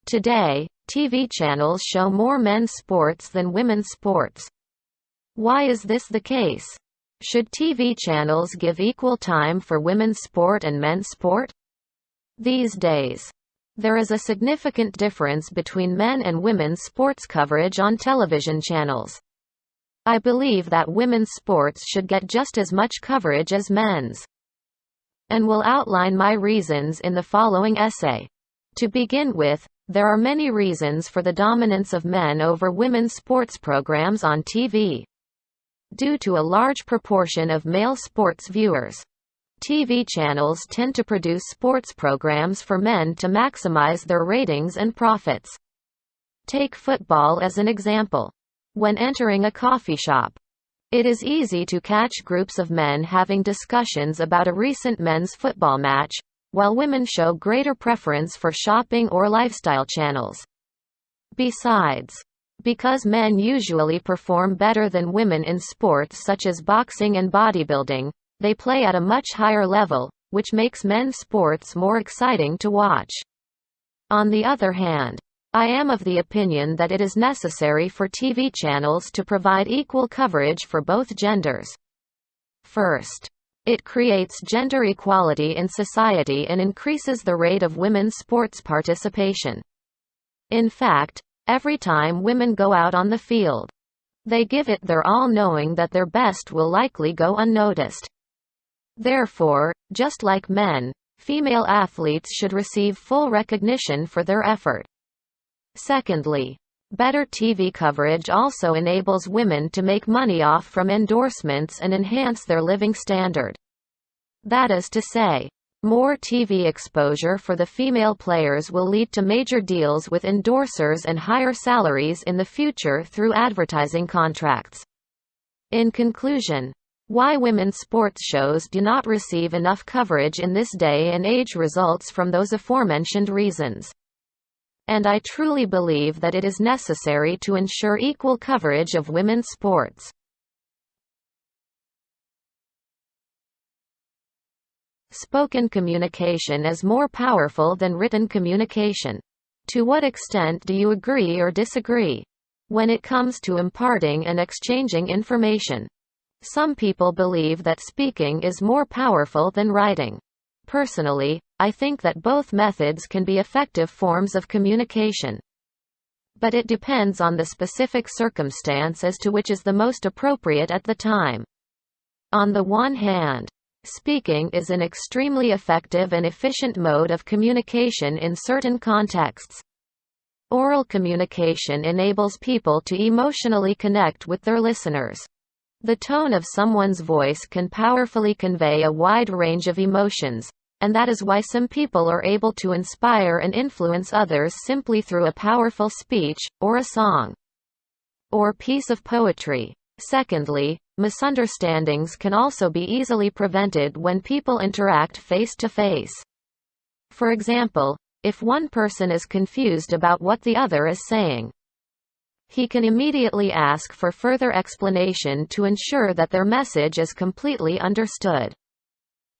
Today, TV channels show more men's sports than women's sports. Why is this the case? Should TV channels give equal time for women's sport and men's sport? These days, there is a significant difference between men and women's sports coverage on television channels. I believe that women's sports should get just as much coverage as men's, and will outline my reasons in the following essay. To begin with, there are many reasons for the dominance of men over women's sports programs on TV. Due to a large proportion of male sports viewers, TV channels tend to produce sports programs for men to maximize their ratings and profits. Take football as an example. When entering a coffee shop, it is easy to catch groups of men having discussions about a recent men's football match, while women show greater preference for shopping or lifestyle channels. Besides, because men usually perform better than women in sports such as boxing and bodybuilding, they play at a much higher level, which makes men's sports more exciting to watch. On the other hand, I am of the opinion that it is necessary for TV channels to provide equal coverage for both genders. First, it creates gender equality in society and increases the rate of women's sports participation. In fact, every time women go out on the field, they give it their all, knowing that their best will likely go unnoticed. Therefore, just like men, female athletes should receive full recognition for their effort. Secondly, better TV coverage also enables women to make money off from endorsements and enhance their living standard. That is to say, more TV exposure for the female players will lead to major deals with endorsers and higher salaries in the future through advertising contracts. In conclusion, why women's sports shows do not receive enough coverage in this day and age results from those aforementioned reasons. And I truly believe that it is necessary to ensure equal coverage of women's sports. Spoken communication is more powerful than written communication. To what extent do you agree or disagree when it comes to imparting and exchanging information? Some people believe that speaking is more powerful than writing. Personally, I think that both methods can be effective forms of communication. But it depends on the specific circumstance as to which is the most appropriate at the time. On the one hand, speaking is an extremely effective and efficient mode of communication in certain contexts. Oral communication enables people to emotionally connect with their listeners. The tone of someone's voice can powerfully convey a wide range of emotions, and that is why some people are able to inspire and influence others simply through a powerful speech, or a song, or piece of poetry. Secondly, misunderstandings can also be easily prevented when people interact face to face. For example, if one person is confused about what the other is saying, he can immediately ask for further explanation to ensure that their message is completely understood.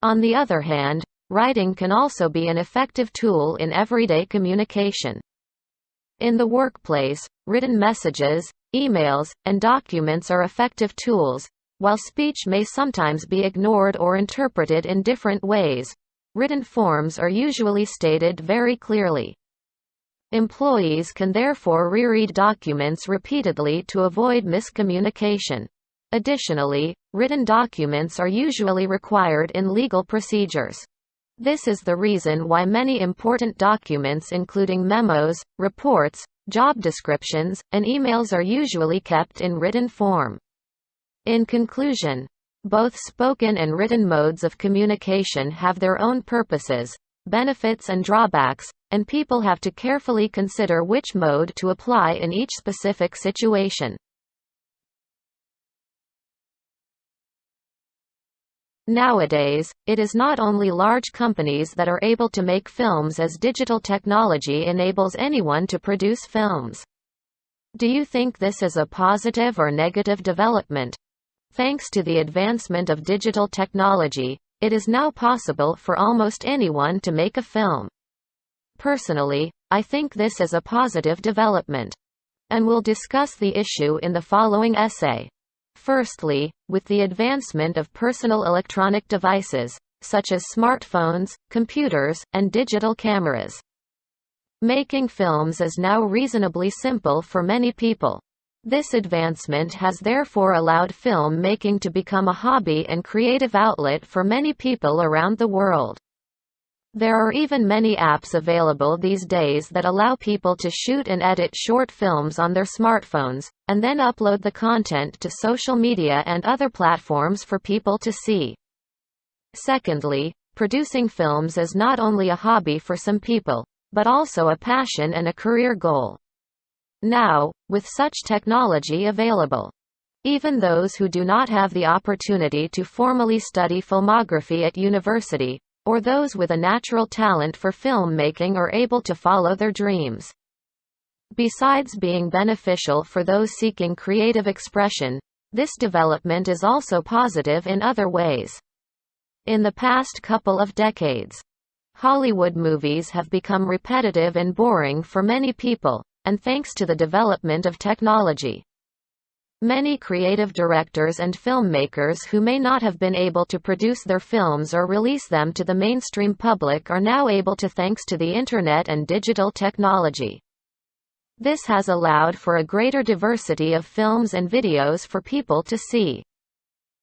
On the other hand, writing can also be an effective tool in everyday communication. In the workplace, written messages, emails, and documents are effective tools. While speech may sometimes be ignored or interpreted in different ways, written forms are usually stated very clearly. Employees can therefore reread documents repeatedly to avoid miscommunication. Additionally, written documents are usually required in legal procedures. This is the reason why many important documents including memos, reports, job descriptions, and emails are usually kept in written form. In conclusion, both spoken and written modes of communication have their own purposes, benefits and drawbacks, and people have to carefully consider which mode to apply in each specific situation. Nowadays, it is not only large companies that are able to make films, as digital technology enables anyone to produce films. Do you think this is a positive or negative development? Thanks to the advancement of digital technology, it is now possible for almost anyone to make a film. Personally, I think this is a positive development, and will discuss the issue in the following essay. Firstly, with the advancement of personal electronic devices, such as smartphones, computers, and digital cameras, making films is now reasonably simple for many people. This advancement has therefore allowed film making to become a hobby and creative outlet for many people around the world. There are even many apps available these days that allow people to shoot and edit short films on their smartphones, and then upload the content to social media and other platforms for people to see. Secondly, producing films is not only a hobby for some people, but also a passion and a career goal. Now, with such technology available, even those who do not have the opportunity to formally study filmography at university, or those with a natural talent for filmmaking, are able to follow their dreams. Besides being beneficial for those seeking creative expression, this development is also positive in other ways. In the past couple of decades, Hollywood movies have become repetitive and boring for many people, and thanks to the development of technology, many creative directors and filmmakers who may not have been able to produce their films or release them to the mainstream public are now able to, thanks to the Internet and digital technology. This has allowed for a greater diversity of films and videos for people to see.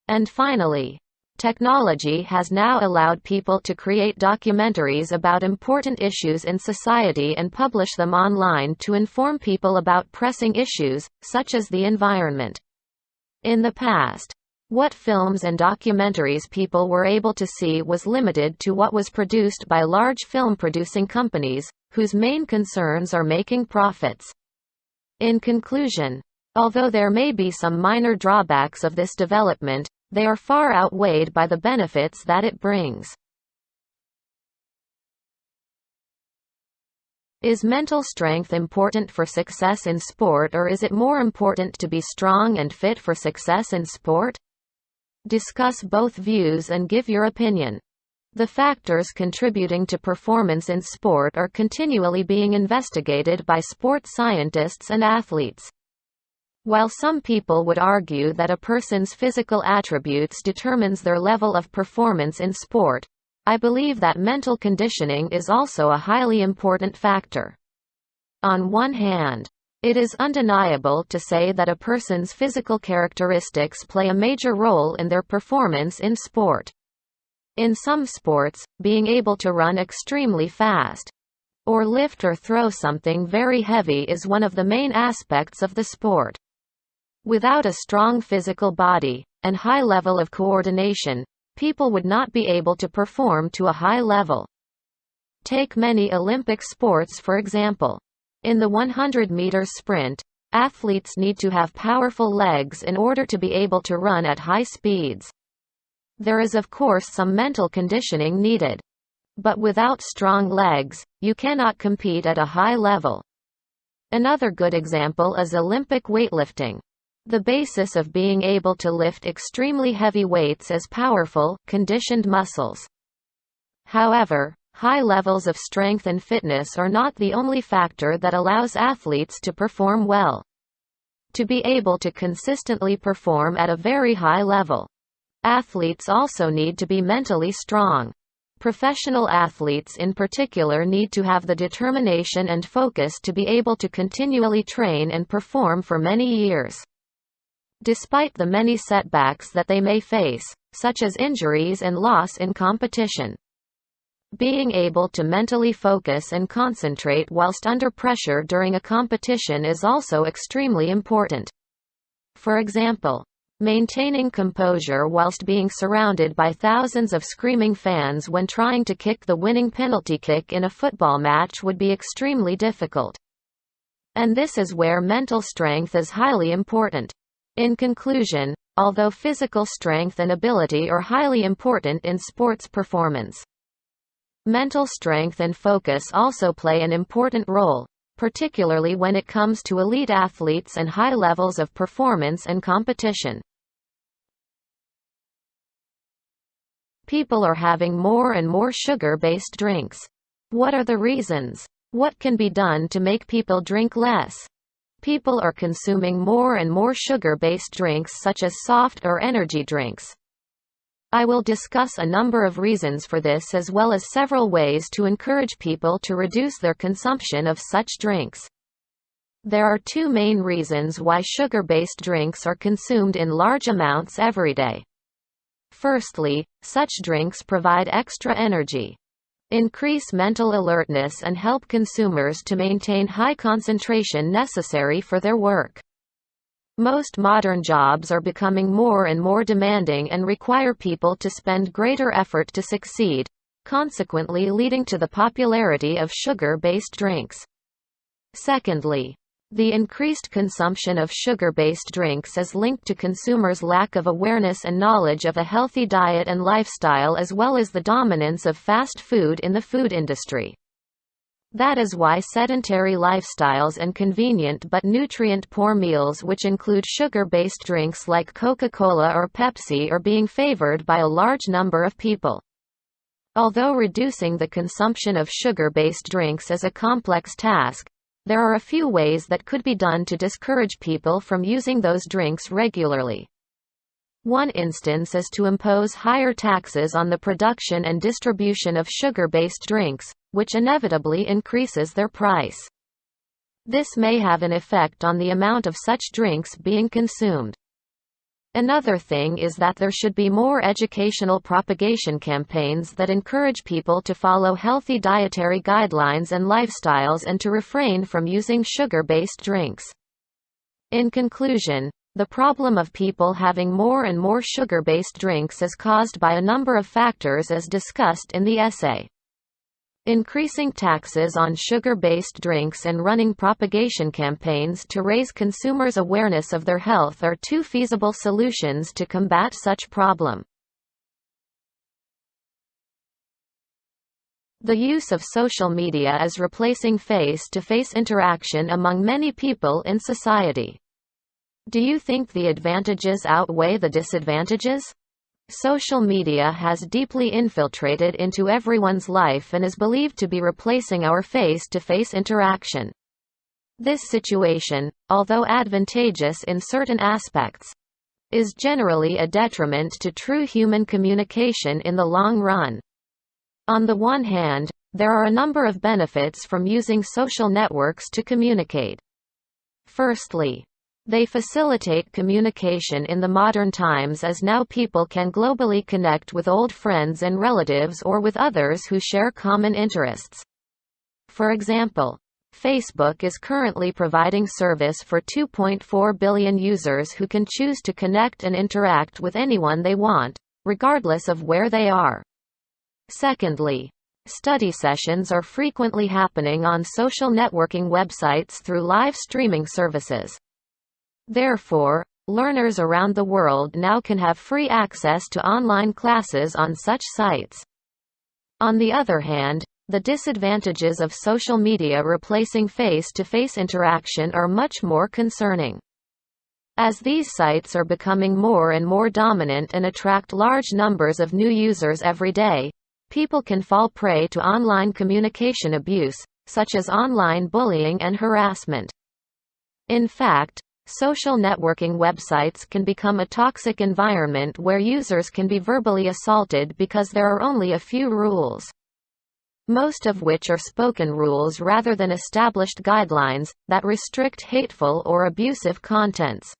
And finally, technology has now allowed people to create documentaries about important issues in society and publish them online to inform people about pressing issues, such as the environment. In the past, what films and documentaries people were able to see was limited to what was produced by large film-producing companies, whose main concerns are making profits. In conclusion, although there may be some minor drawbacks of this development, they are far outweighed by the benefits that it brings. Is mental strength important for success in sport, or is it more important to be strong and fit for success in sport? Discuss both views and give your opinion. The factors contributing to performance in sport are continually being investigated by sports scientists and athletes. While some people would argue that a person's physical attributes determines their level of performance in sport, I believe that mental conditioning is also a highly important factor. On one hand, it is undeniable to say that a person's physical characteristics play a major role in their performance in sport. In some sports, being able to run extremely fast, or lift or throw something very heavy is one of the main aspects of the sport. Without a strong physical body, and high level of coordination, people would not be able to perform to a high level. Take many Olympic sports for example. In the 100-meter sprint, athletes need to have powerful legs in order to be able to run at high speeds. There is of course some mental conditioning needed. But without strong legs, you cannot compete at a high level. Another good example is Olympic weightlifting. The basis of being able to lift extremely heavy weights is powerful, conditioned muscles. However, high levels of strength and fitness are not the only factor that allows athletes to perform well. To be able to consistently perform at a very high level, athletes also need to be mentally strong. Professional athletes in particular need to have the determination and focus to be able to continually train and perform for many years, despite the many setbacks that they may face, such as injuries and loss in competition. Being able to mentally focus and concentrate whilst under pressure during a competition is also extremely important. For example, maintaining composure whilst being surrounded by thousands of screaming fans when trying to kick the winning penalty kick in a football match would be extremely difficult. And this is where mental strength is highly important. In conclusion, although physical strength and ability are highly important in sports performance, mental strength and focus also play an important role, particularly when it comes to elite athletes and high levels of performance and competition. People are having more and more sugar-based drinks. What are the reasons? What can be done to make people drink less? People are consuming more and more sugar-based drinks such as soft or energy drinks. I will discuss a number of reasons for this as well as several ways to encourage people to reduce their consumption of such drinks. There are two main reasons why sugar-based drinks are consumed in large amounts every day. Firstly, such drinks provide extra energy, increase mental alertness and help consumers to maintain high concentration necessary for their work. Most modern jobs are becoming more and more demanding and require people to spend greater effort to succeed, consequently leading to the popularity of sugar-based drinks. Secondly, the increased consumption of sugar-based drinks is linked to consumers' lack of awareness and knowledge of a healthy diet and lifestyle as well as the dominance of fast food in the food industry. That is why sedentary lifestyles and convenient but nutrient-poor meals which include sugar-based drinks like Coca-Cola or Pepsi are being favored by a large number of people. Although reducing the consumption of sugar-based drinks is a complex task, there are a few ways that could be done to discourage people from using those drinks regularly. One instance is to impose higher taxes on the production and distribution of sugar-based drinks, which inevitably increases their price. This may have an effect on the amount of such drinks being consumed. Another thing is that there should be more educational propagation campaigns that encourage people to follow healthy dietary guidelines and lifestyles and to refrain from using sugar-based drinks. In conclusion, the problem of people having more and more sugar-based drinks is caused by a number of factors as discussed in the essay. Increasing taxes on sugar-based drinks and running propagation campaigns to raise consumers' awareness of their health are two feasible solutions to combat such problem. The use of social media is replacing face-to-face interaction among many people in society. Do you think the advantages outweigh the disadvantages? Social media has deeply infiltrated into everyone's life and is believed to be replacing our face-to-face interaction. This situation, although advantageous in certain aspects, is generally a detriment to true human communication in the long run. On the one hand, there are a number of benefits from using social networks to communicate. Firstly, they facilitate communication in the modern times as now people can globally connect with old friends and relatives or with others who share common interests. For example, Facebook is currently providing service for 2.4 billion users who can choose to connect and interact with anyone they want, regardless of where they are. Secondly, study sessions are frequently happening on social networking websites through live streaming services. Therefore, learners around the world now can have free access to online classes on such sites. On the other hand, the disadvantages of social media replacing face-to-face interaction are much more concerning. As these sites are becoming more and more dominant and attract large numbers of new users every day, people can fall prey to online communication abuse, such as online bullying and harassment. In fact, social networking websites can become a toxic environment where users can be verbally assaulted because there are only a few rules, most of which are spoken rules rather than established guidelines, that restrict hateful or abusive contents.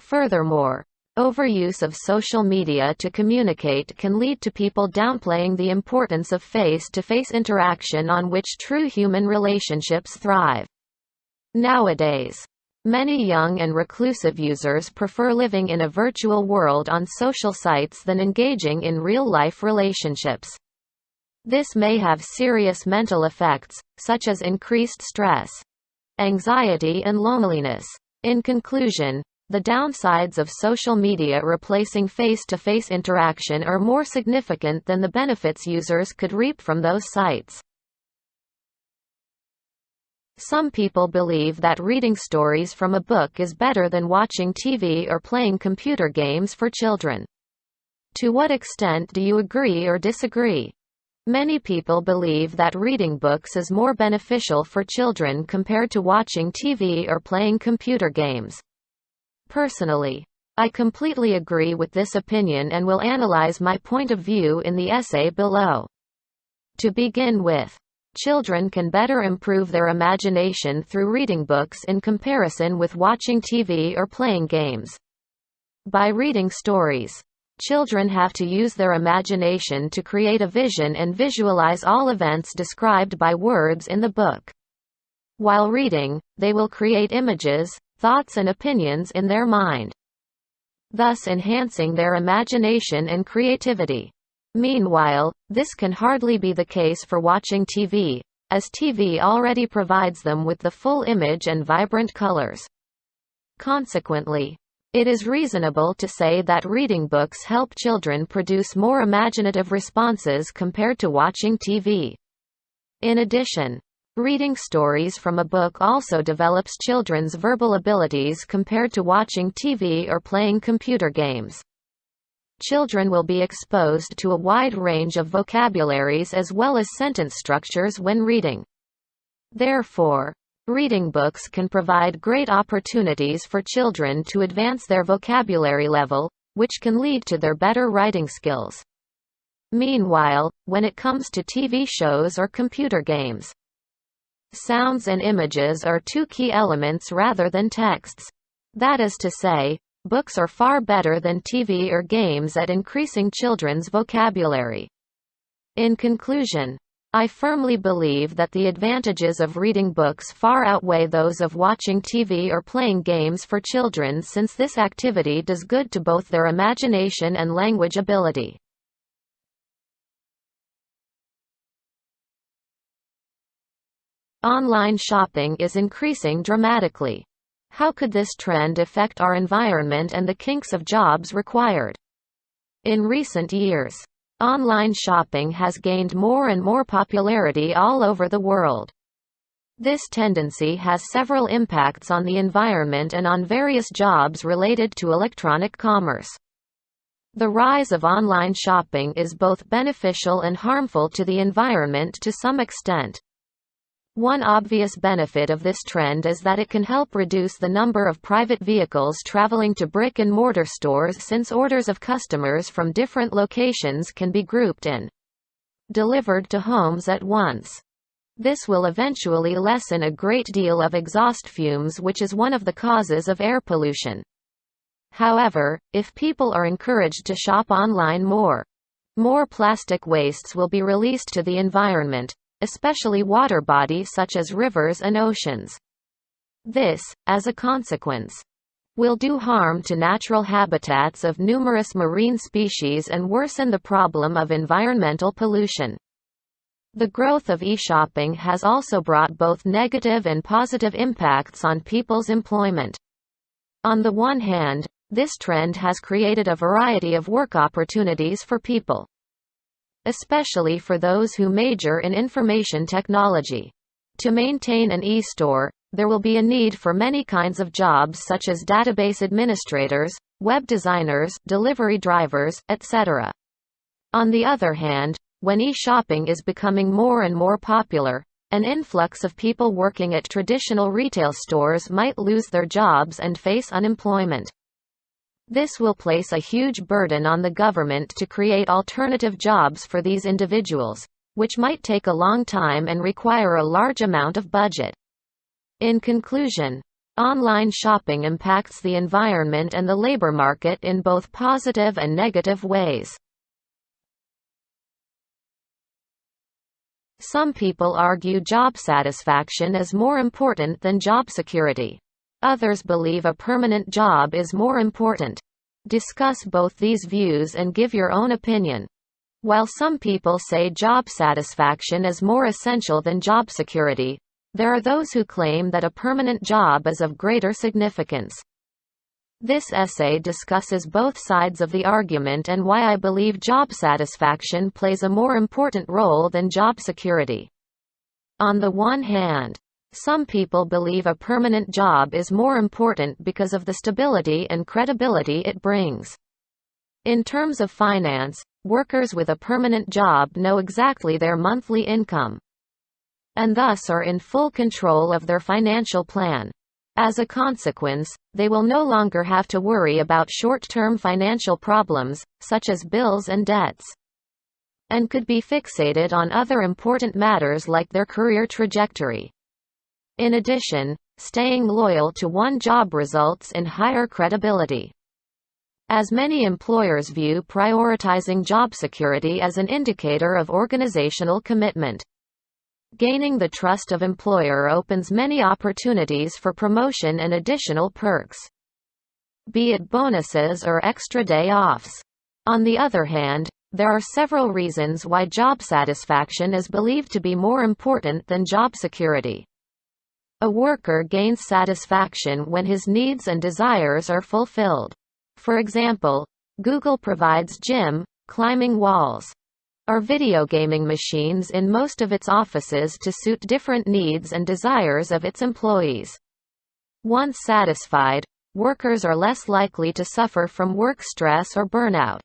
Furthermore, overuse of social media to communicate can lead to people downplaying the importance of face-to-face interaction on which true human relationships thrive. Nowadays, many young and reclusive users prefer living in a virtual world on social sites than engaging in real-life relationships. This may have serious mental effects, such as increased stress, anxiety and loneliness. In conclusion, the downsides of social media replacing face-to-face interaction are more significant than the benefits users could reap from those sites. Some people believe that reading stories from a book is better than watching TV or playing computer games for children. To what extent do you agree or disagree? Many people believe that reading books is more beneficial for children compared to watching TV or playing computer games. Personally, I completely agree with this opinion and will analyze my point of view in the essay below. To begin with, children can better improve their imagination through reading books in comparison with watching TV or playing games. By reading stories, children have to use their imagination to create a vision and visualize all events described by words in the book. While reading, they will create images, thoughts and opinions in their mind, thus enhancing their imagination and creativity. Meanwhile, this can hardly be the case for watching TV, as TV already provides them with the full image and vibrant colors. Consequently, it is reasonable to say that reading books help children produce more imaginative responses compared to watching TV. In addition, reading stories from a book also develops children's verbal abilities compared to watching TV or playing computer games. Children will be exposed to a wide range of vocabularies as well as sentence structures when reading. Therefore, reading books can provide great opportunities for children to advance their vocabulary level, which can lead to their better writing skills. Meanwhile, when it comes to TV shows or computer games, sounds and images are two key elements rather than texts. That is to say, books are far better than TV or games at increasing children's vocabulary. In conclusion, I firmly believe that the advantages of reading books far outweigh those of watching TV or playing games for children, since this activity does good to both their imagination and language ability. Online shopping is increasing dramatically. How could this trend affect our environment and the kinks of jobs required? In recent years, online shopping has gained more and more popularity all over the world. This tendency has several impacts on the environment and on various jobs related to electronic commerce. The rise of online shopping is both beneficial and harmful to the environment to some extent. One obvious benefit of this trend is that it can help reduce the number of private vehicles traveling to brick-and-mortar stores, since orders of customers from different locations can be grouped and delivered to homes at once. This will eventually lessen a great deal of exhaust fumes, which is one of the causes of air pollution. However, if people are encouraged to shop online more plastic wastes will be released to the environment, especially water bodies such as rivers and oceans. This, as a consequence, will do harm to natural habitats of numerous marine species and worsen the problem of environmental pollution. The growth of e-shopping has also brought both negative and positive impacts on people's employment. On the one hand, this trend has created a variety of work opportunities for people, especially for those who major in information technology. To maintain an e-store, there will be a need for many kinds of jobs such as database administrators, web designers, delivery drivers, etc. On the other hand, when e-shopping is becoming more and more popular, an influx of people working at traditional retail stores might lose their jobs and face unemployment. This will place a huge burden on the government to create alternative jobs for these individuals, which might take a long time and require a large amount of budget. In conclusion, online shopping impacts the environment and the labor market in both positive and negative ways. Some people argue job satisfaction is more important than job security. Others believe a permanent job is more important. Discuss both these views and give your own opinion. While some people say job satisfaction is more essential than job security, there are those who claim that a permanent job is of greater significance. This essay discusses both sides of the argument and why I believe job satisfaction plays a more important role than job security. On the one hand, some people believe a permanent job is more important because of the stability and credibility it brings. In terms of finance, workers with a permanent job know exactly their monthly income, and thus are in full control of their financial plan. As a consequence, they will no longer have to worry about short-term financial problems, such as bills and debts, and could be fixated on other important matters like their career trajectory. In addition, staying loyal to one job results in higher credibility, as many employers view prioritizing job security as an indicator of organizational commitment. Gaining the trust of employer opens many opportunities for promotion and additional perks, be it bonuses or extra day offs. On the other hand, there are several reasons why job satisfaction is believed to be more important than job security. A worker gains satisfaction when his needs and desires are fulfilled. For example, Google provides gym, climbing walls, or video gaming machines in most of its offices to suit different needs and desires of its employees. Once satisfied, workers are less likely to suffer from work stress or burnout,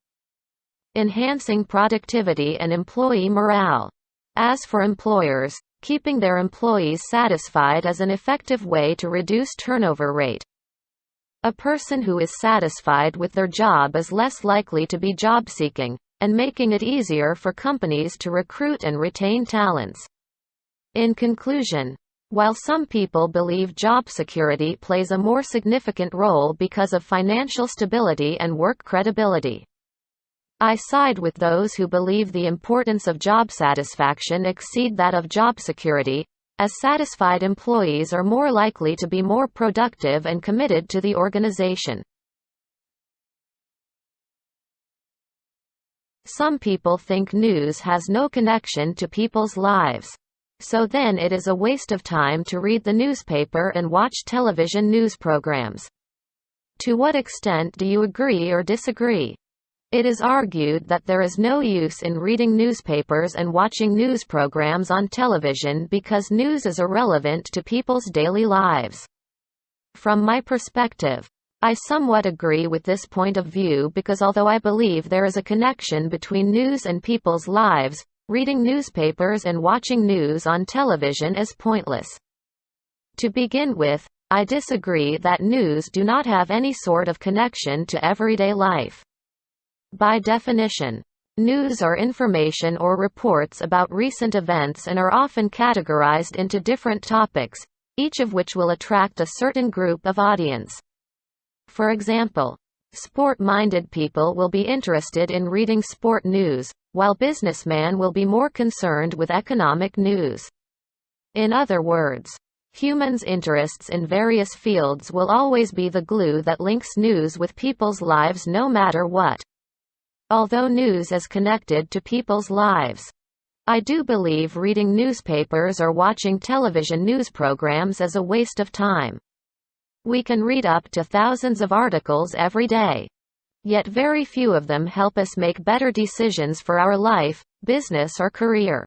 enhancing productivity and employee morale. As for employers, keeping their employees satisfied is an effective way to reduce turnover rate. A person who is satisfied with their job is less likely to be job-seeking, and making it easier for companies to recruit and retain talents. In conclusion, while some people believe job security plays a more significant role because of financial stability and work credibility, I side with those who believe the importance of job satisfaction exceed that of job security, as satisfied employees are more likely to be more productive and committed to the organization. Some people think news has no connection to people's lives, so then it is a waste of time to read the newspaper and watch television news programs. To what extent do you agree or disagree? It is argued that there is no use in reading newspapers and watching news programs on television because news is irrelevant to people's daily lives. From my perspective, I somewhat agree with this point of view because although I believe there is a connection between news and people's lives, reading newspapers and watching news on television is pointless. To begin with, I disagree that news do not have any sort of connection to everyday life. By definition, news are information or reports about recent events and are often categorized into different topics, each of which will attract a certain group of audience. For example, sport-minded people will be interested in reading sport news, while businessmen will be more concerned with economic news. In other words, humans' interests in various fields will always be the glue that links news with people's lives no matter what. Although news is connected to people's lives, I do believe reading newspapers or watching television news programs is a waste of time. We can read up to thousands of articles every day, yet very few of them help us make better decisions for our life, business or career.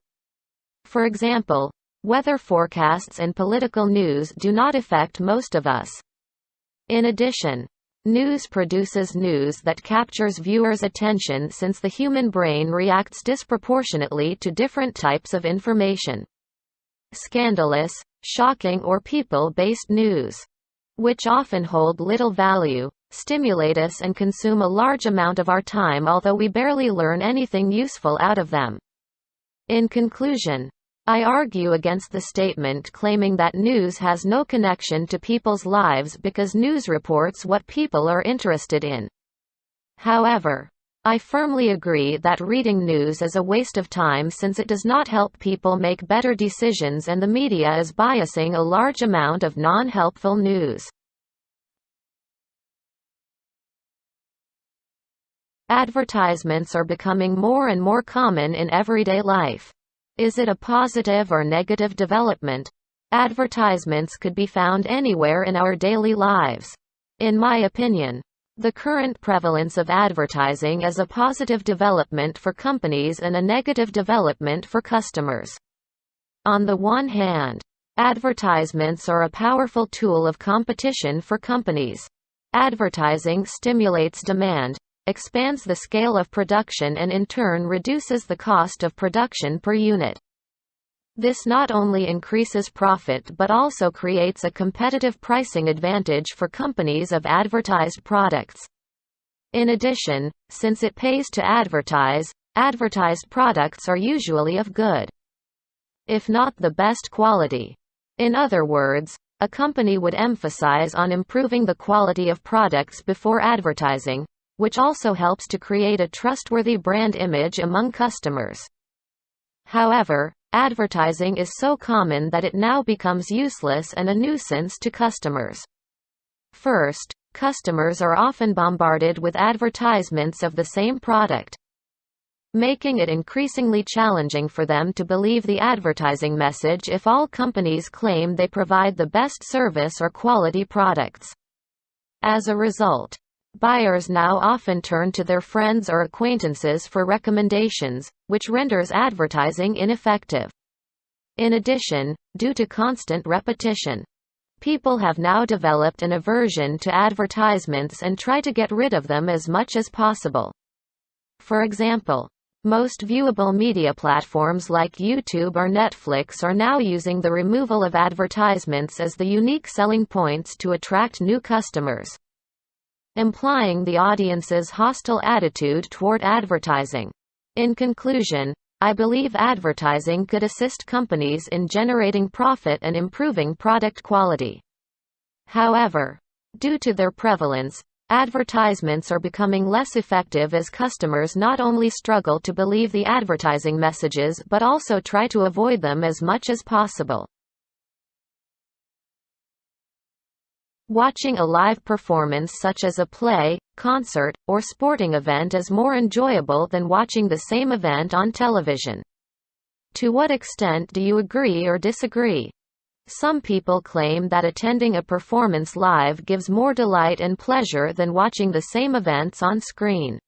For example, weather forecasts and political news do not affect most of us. In addition, news produces news that captures viewers' attention since the human brain reacts disproportionately to different types of information. Scandalous, shocking or people-based news, which often hold little value, stimulate us and consume a large amount of our time although we barely learn anything useful out of them. In conclusion, I argue against the statement claiming that news has no connection to people's lives because news reports what people are interested in. However, I firmly agree that reading news is a waste of time since it does not help people make better decisions and the media is biasing a large amount of non-helpful news. Advertisements are becoming more and more common in everyday life. Is it a positive or negative development? Advertisements could be found anywhere in our daily lives. In my opinion, the current prevalence of advertising is a positive development for companies and a negative development for customers. On the one hand, advertisements are a powerful tool of competition for companies. Advertising stimulates demand, expands the scale of production and in turn reduces the cost of production per unit. This not only increases profit but also creates a competitive pricing advantage for companies of advertised products. In addition, since it pays to advertise, advertised products are usually of good, if not the best quality. In other words, a company would emphasize on improving the quality of products before advertising, which also helps to create a trustworthy brand image among customers. However, advertising is so common that it now becomes useless and a nuisance to customers. First, customers are often bombarded with advertisements of the same product, making it increasingly challenging for them to believe the advertising message if all companies claim they provide the best service or quality products. As a result, buyers now often turn to their friends or acquaintances for recommendations, which renders advertising ineffective. In addition, due to constant repetition, people have now developed an aversion to advertisements and try to get rid of them as much as possible. For example, most viewable media platforms like YouTube or Netflix are now using the removal of advertisements as the unique selling points to attract new customers, implying the audience's hostile attitude toward advertising. In conclusion, I believe advertising could assist companies in generating profit and improving product quality. However, due to their prevalence, advertisements are becoming less effective as customers not only struggle to believe the advertising messages but also try to avoid them as much as possible. Watching a live performance such as a play, concert, or sporting event is more enjoyable than watching the same event on television. To what extent do you agree or disagree? Some people claim that attending a performance live gives more delight and pleasure than watching the same events on screen.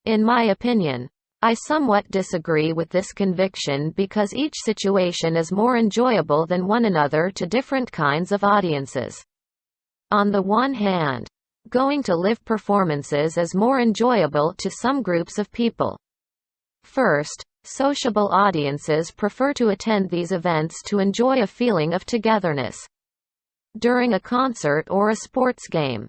In my opinion, I somewhat disagree with this conviction because each situation is more enjoyable than one another to different kinds of audiences. On the one hand, going to live performances is more enjoyable to some groups of people. First, sociable audiences prefer to attend these events to enjoy a feeling of togetherness. During a concert or a sports game,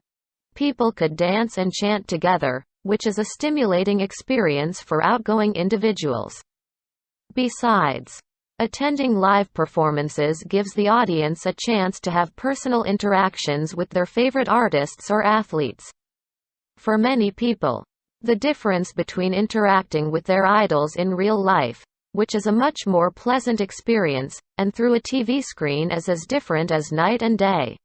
people could dance and chant together, which is a stimulating experience for outgoing individuals. Besides, attending live performances gives the audience a chance to have personal interactions with their favorite artists or athletes. For many people, the difference between interacting with their idols in real life, which is a much more pleasant experience, and through a TV screen is as different as night and day.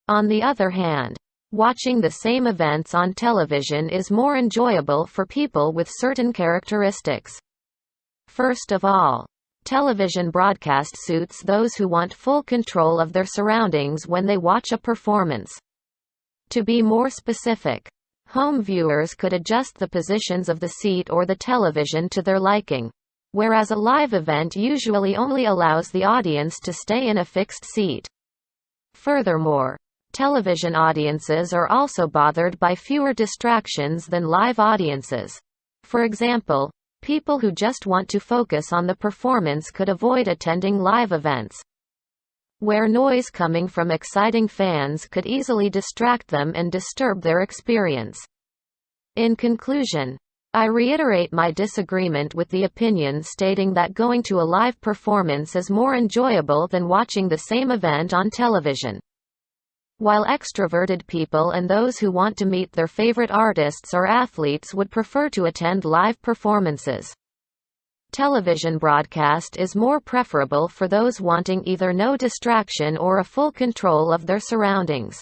On the other hand, watching the same events on television is more enjoyable for people with certain characteristics. First of all, television broadcast suits those who want full control of their surroundings when they watch a performance. To be more specific, home viewers could adjust the positions of the seat or the television to their liking, whereas a live event usually only allows the audience to stay in a fixed seat. Furthermore, television audiences are also bothered by fewer distractions than live audiences. For example, people who just want to focus on the performance could avoid attending live events, where noise coming from exciting fans could easily distract them and disturb their experience. In conclusion, I reiterate my disagreement with the opinion stating that going to a live performance is more enjoyable than watching the same event on television. While extroverted people and those who want to meet their favorite artists or athletes would prefer to attend live performances, television broadcast is more preferable for those wanting either no distraction or a full control of their surroundings.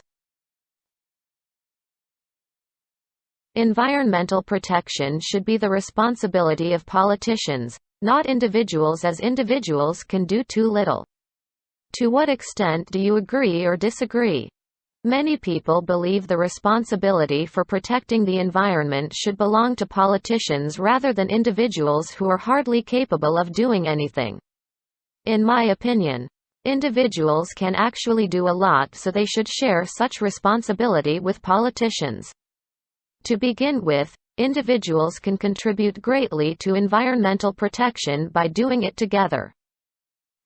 Environmental protection should be the responsibility of politicians, not individuals, as individuals can do too little. To what extent do you agree or disagree? Many people believe the responsibility for protecting the environment should belong to politicians rather than individuals who are hardly capable of doing anything. In my opinion, individuals can actually do a lot, so they should share such responsibility with politicians. To begin with, individuals can contribute greatly to environmental protection by doing it together.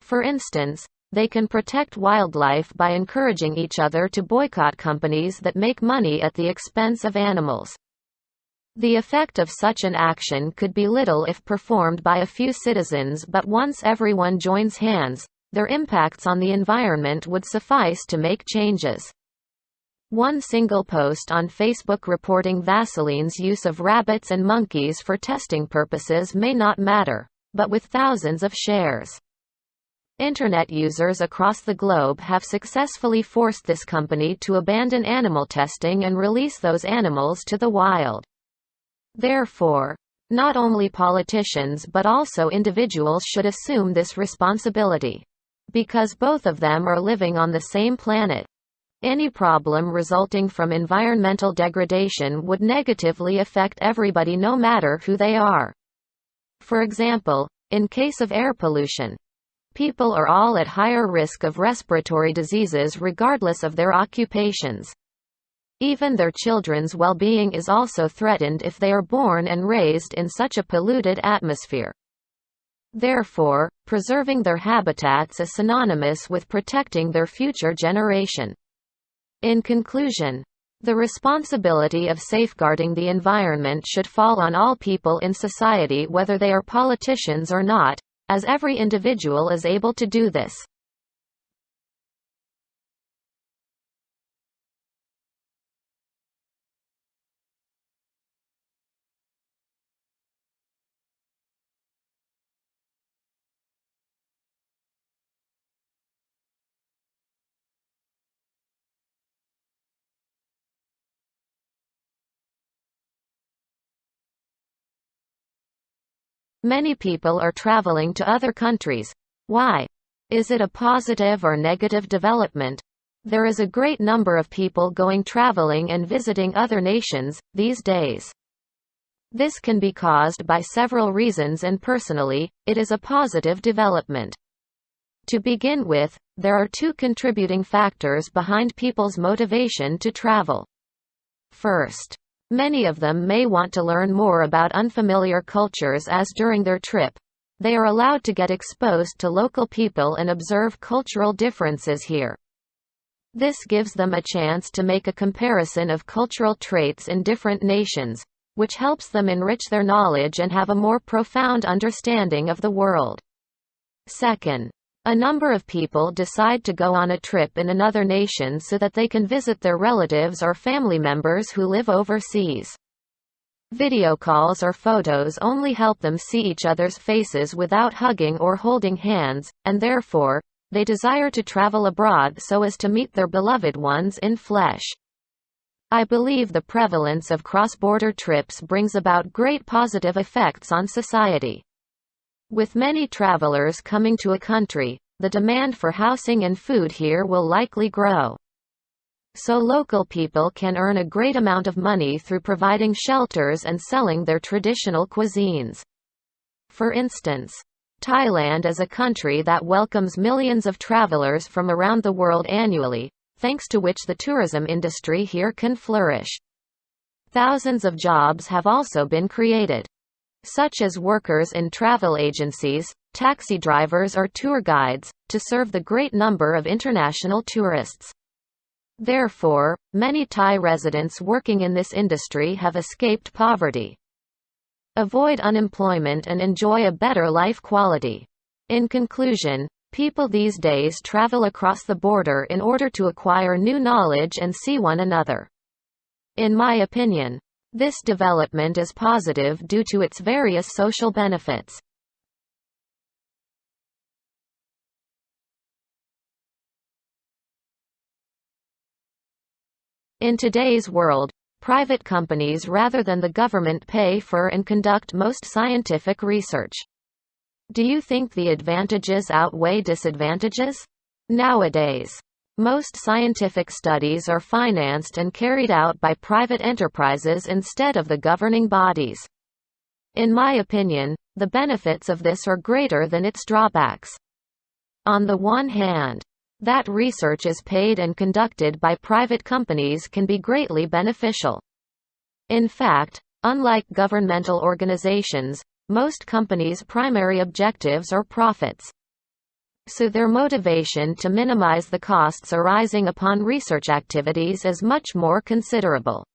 For instance, they can protect wildlife by encouraging each other to boycott companies that make money at the expense of animals. The effect of such an action could be little if performed by a few citizens, but once everyone joins hands, their impacts on the environment would suffice to make changes. One single post on Facebook reporting Vaseline's use of rabbits and monkeys for testing purposes may not matter, but with thousands of shares. Internet users across the globe have successfully forced this company to abandon animal testing and release those animals to the wild. Therefore, not only politicians but also individuals should assume this responsibility. Because both of them are living on the same planet. Any problem resulting from environmental degradation would negatively affect everybody no matter who they are. For example, in case of air pollution, people are all at higher risk of respiratory diseases regardless of their occupations. Even their children's well-being is also threatened if they are born and raised in such a polluted atmosphere. Therefore, preserving their habitats is synonymous with protecting their future generation. In conclusion, the responsibility of safeguarding the environment should fall on all people in society, whether they are politicians or not, as every individual is able to do this. Many people are traveling to other countries. Why? Is it a positive or negative development? There is a great number of people going traveling and visiting other nations these days. This can be caused by several reasons, and personally, it is a positive development. To begin with, there are two contributing factors behind people's motivation to travel. First, many of them may want to learn more about unfamiliar cultures, as during their trip, they are allowed to get exposed to local people and observe cultural differences here. This gives them a chance to make a comparison of cultural traits in different nations, which helps them enrich their knowledge and have a more profound understanding of the world. Second, a number of people decide to go on a trip in another nation so that they can visit their relatives or family members who live overseas. Video calls or photos only help them see each other's faces without hugging or holding hands, and therefore, they desire to travel abroad so as to meet their beloved ones in flesh. I believe the prevalence of cross-border trips brings about great positive effects on society. With many travelers coming to a country, the demand for housing and food here will likely grow. So local people can earn a great amount of money through providing shelters and selling their traditional cuisines. For instance, Thailand is a country that welcomes millions of travelers from around the world annually, thanks to which the tourism industry here can flourish. Thousands of jobs have also been created, such as workers in travel agencies, taxi drivers or tour guides, to serve the great number of international tourists. Therefore, many Thai residents working in this industry have escaped poverty, avoid unemployment and enjoy a better life quality. In conclusion, people these days travel across the border in order to acquire new knowledge and see one another. In my opinion, this development is positive due to its various social benefits. In today's world, private companies rather than the government pay for and conduct most scientific research. Do you think the advantages outweigh disadvantages? Nowadays, most scientific studies are financed and carried out by private enterprises instead of the governing bodies. In my opinion, the benefits of this are greater than its drawbacks. On the one hand, that research is paid and conducted by private companies can be greatly beneficial. In fact, unlike governmental organizations, most companies' primary objectives are profits. So their motivation to minimize the costs arising upon research activities is much more considerable.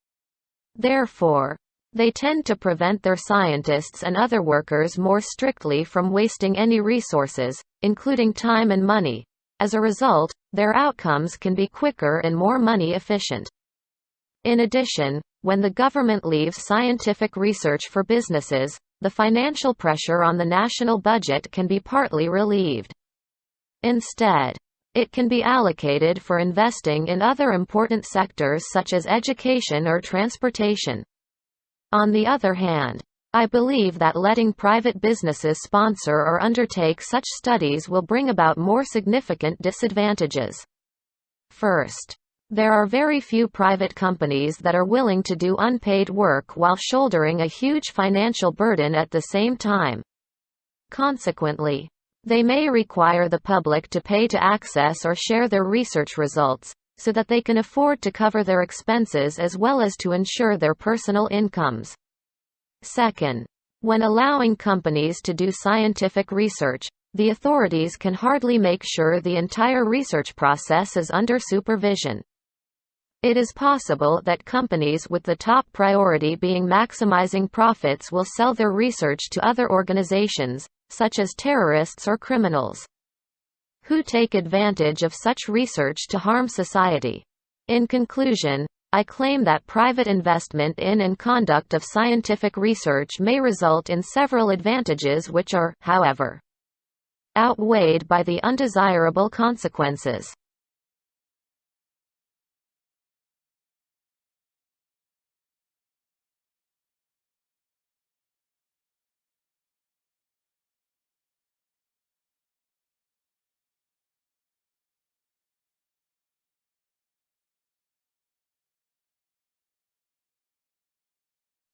Therefore, they tend to prevent their scientists and other workers more strictly from wasting any resources, including time and money. As a result, their outcomes can be quicker and more money efficient. In addition, when the government leaves scientific research for businesses, the financial pressure on the national budget can be partly relieved. Instead, it can be allocated for investing in other important sectors such as education or transportation. On the other hand, I believe that letting private businesses sponsor or undertake such studies will bring about more significant disadvantages. First, there are very few private companies that are willing to do unpaid work while shouldering a huge financial burden at the same time. Consequently, they may require the public to pay to access or share their research results, so that they can afford to cover their expenses as well as to ensure their personal incomes. Second, when allowing companies to do scientific research, the authorities can hardly make sure the entire research process is under supervision. It is possible that companies with the top priority being maximizing profits will sell their research to other organizations, such as terrorists or criminals, who take advantage of such research to harm society. In conclusion, I claim that private investment in and conduct of scientific research may result in several advantages which are, however, outweighed by the undesirable consequences.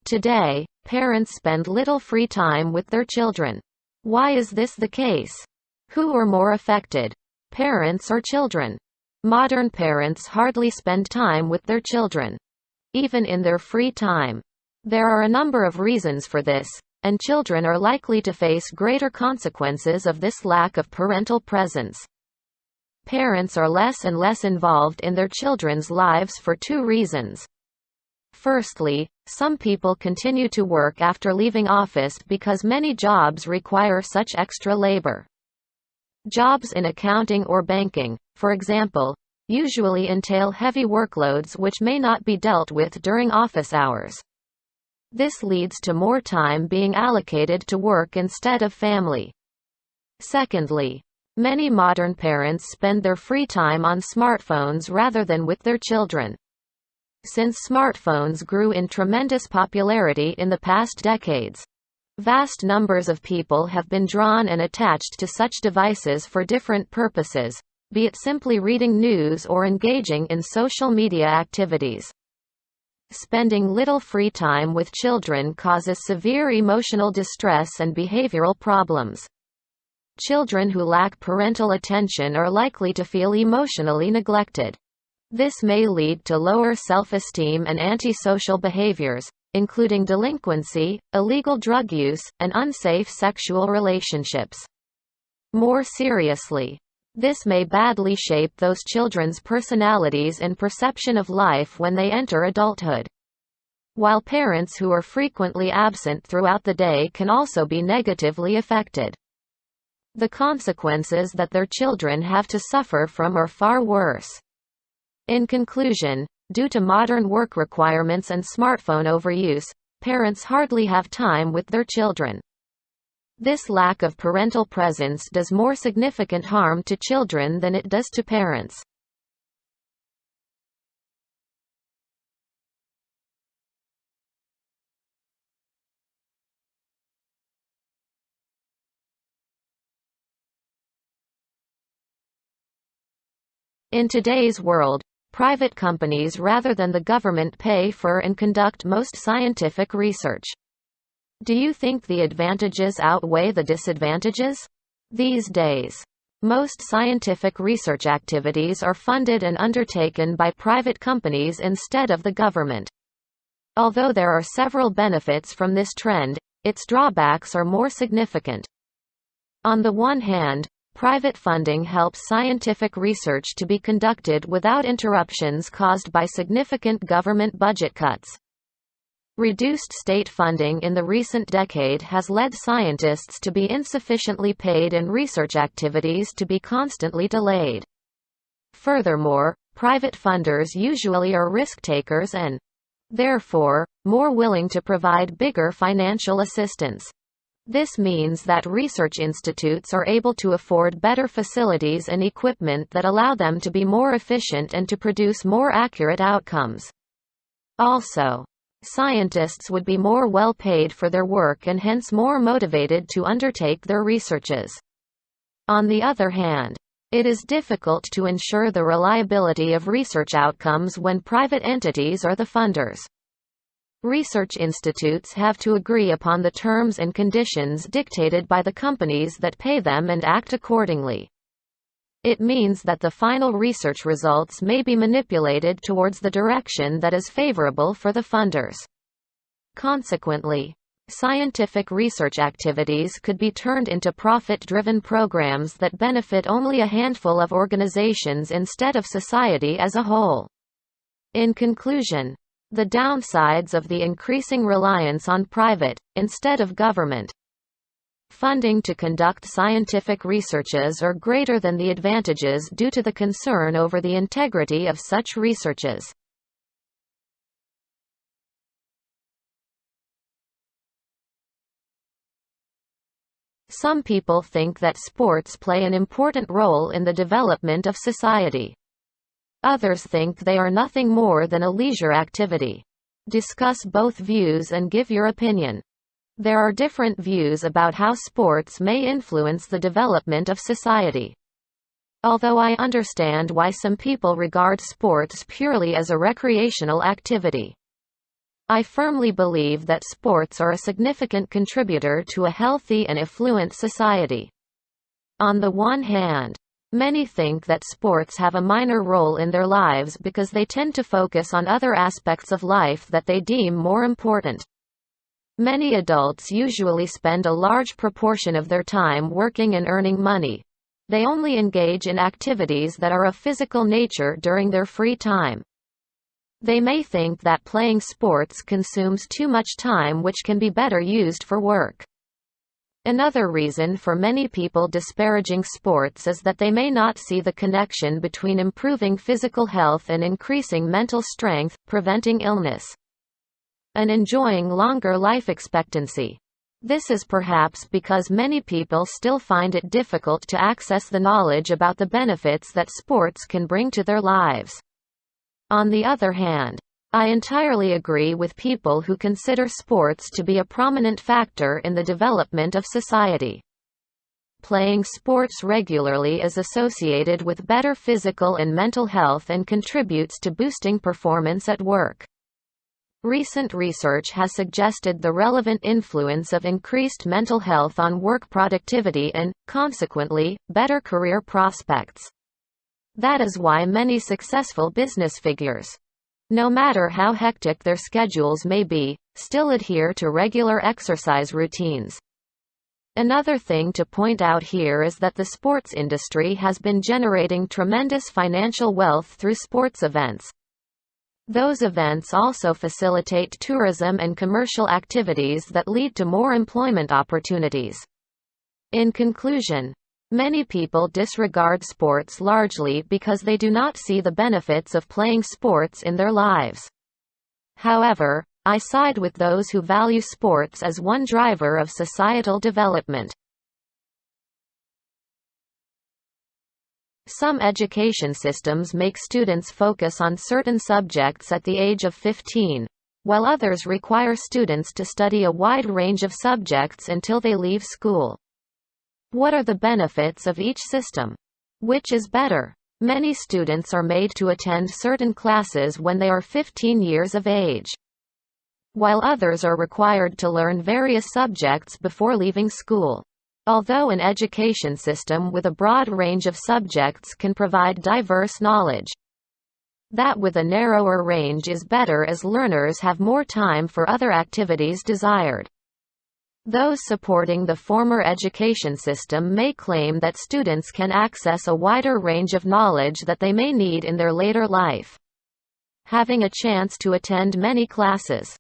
Today, parents spend little free time with their children. Why is this the case? Who are more affected, parents or children? Modern parents hardly spend time with their children, even in their free time. There are a number of reasons for this, and children are likely to face greater consequences of this lack of parental presence. Parents are less and less involved in their children's lives for two reasons. Firstly, some people continue to work after leaving office because many jobs require such extra labor. Jobs in accounting or banking, for example, usually entail heavy workloads which may not be dealt with during office hours. This leads to more time being allocated to work instead of family. Secondly, many modern parents spend their free time on smartphones rather than with their children. Since smartphones grew in tremendous popularity in the past decades, vast numbers of people have been drawn and attached to such devices for different purposes, be it simply reading news or engaging in social media activities. Spending little free time with children causes severe emotional distress and behavioral problems. Children who lack parental attention are likely to feel emotionally neglected. This may lead to lower self-esteem and antisocial behaviors, including delinquency, illegal drug use, and unsafe sexual relationships. More seriously, this may badly shape those children's personalities and perception of life when they enter adulthood. While parents who are frequently absent throughout the day can also be negatively affected, the consequences that their children have to suffer from are far worse. In conclusion, due to modern work requirements and smartphone overuse, parents hardly have time with their children. This lack of parental presence does more significant harm to children than it does to parents. In today's world, private companies rather than the government pay for and conduct most scientific research. Do you think the advantages outweigh the disadvantages? These days, most scientific research activities are funded and undertaken by private companies instead of the government. Although there are several benefits from this trend, its drawbacks are more significant. On the one hand, private funding helps scientific research to be conducted without interruptions caused by significant government budget cuts. Reduced state funding in the recent decade has led scientists to be insufficiently paid and research activities to be constantly delayed. Furthermore, private funders usually are risk-takers and, therefore, more willing to provide bigger financial assistance. This means that research institutes are able to afford better facilities and equipment that allow them to be more efficient and to produce more accurate outcomes. Also, scientists would be more well paid for their work and hence more motivated to undertake their researches. On the other hand, it is difficult to ensure the reliability of research outcomes when private entities are the funders. Research institutes have to agree upon the terms and conditions dictated by the companies that pay them and act accordingly. It means that the final research results may be manipulated towards the direction that is favorable for the funders. Consequently, scientific research activities could be turned into profit-driven programs that benefit only a handful of organizations instead of society as a whole. In conclusion, the downsides of the increasing reliance on private, instead of government, funding to conduct scientific researches are greater than the advantages due to the concern over the integrity of such researches. Some people think that sports play an important role in the development of society. Others think they are nothing more than a leisure activity. Discuss both views and give your opinion. There are different views about how sports may influence the development of society. Although I understand why some people regard sports purely as a recreational activity, I firmly believe that sports are a significant contributor to a healthy and affluent society. On the one hand, many think that sports have a minor role in their lives because they tend to focus on other aspects of life that they deem more important. Many adults usually spend a large proportion of their time working and earning money. They only engage in activities that are of physical nature during their free time. They may think that playing sports consumes too much time which can be better used for work. Another reason for many people disparaging sports is that they may not see the connection between improving physical health and increasing mental strength, preventing illness, and enjoying longer life expectancy. This is perhaps because many people still find it difficult to access the knowledge about the benefits that sports can bring to their lives. On the other hand, I entirely agree with people who consider sports to be a prominent factor in the development of society. Playing sports regularly is associated with better physical and mental health and contributes to boosting performance at work. Recent research has suggested the relevant influence of increased mental health on work productivity and, consequently, better career prospects. That is why many successful business figures, no matter how hectic their schedules may be, still adhere to regular exercise routines. Another thing to point out here is that the sports industry has been generating tremendous financial wealth through sports events. Those events also facilitate tourism and commercial activities that lead to more employment opportunities. In conclusion, many people disregard sports largely because they do not see the benefits of playing sports in their lives. However, I side with those who value sports as one driver of societal development. Some education systems make students focus on certain subjects at the age of 15, while others require students to study a wide range of subjects until they leave school. What are the benefits of each system? Which is better? Many students are made to attend certain classes when they are 15 years of age, while others are required to learn various subjects before leaving school. Although an education system with a broad range of subjects can provide diverse knowledge, That with a narrower range is better as learners have more time for other activities desired. Those supporting the former education system may claim that students can access a wider range of knowledge that they may need in their later life. Having a chance to attend many classes.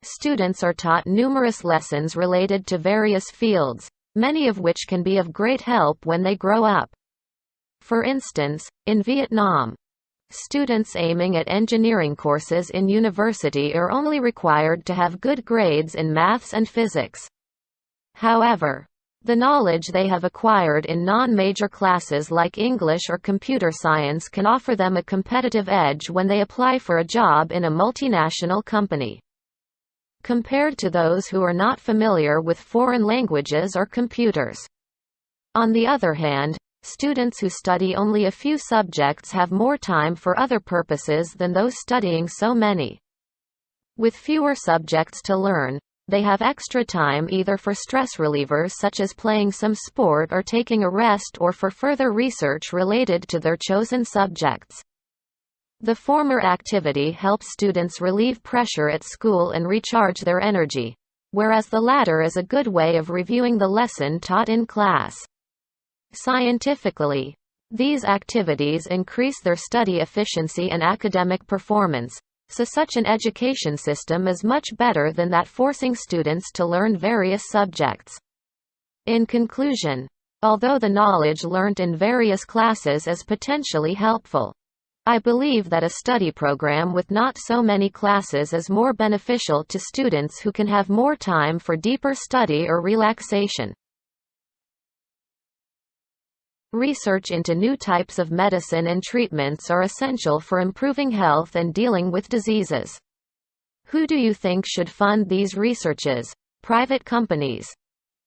Students are taught numerous lessons related to various fields, many of which can be of great help when they grow up. For instance, in Vietnam, students aiming at engineering courses in university are only required to have good grades in maths and physics. However, the knowledge they have acquired in non-major classes like English or computer science can offer them a competitive edge when they apply for a job in a multinational company. Compared to those who are not familiar with foreign languages or computers. On the other hand, students who study only a few subjects have more time for other purposes than those studying so many. With fewer subjects to learn, they have extra time either for stress relievers such as playing some sport or taking a rest, or for further research related to their chosen subjects. The former activity helps students relieve pressure at school and recharge their energy, whereas the latter is a good way of reviewing the lesson taught in class. Scientifically, these activities increase their study efficiency and academic performance, so such an education system is much better than that forcing students to learn various subjects. In conclusion, although the knowledge learnt in various classes is potentially helpful, I believe that a study program with not so many classes is more beneficial to students who can have more time for deeper study or relaxation. Research into new types of medicine and treatments are essential for improving health and dealing with diseases. Who do you think should fund these researches? Private companies?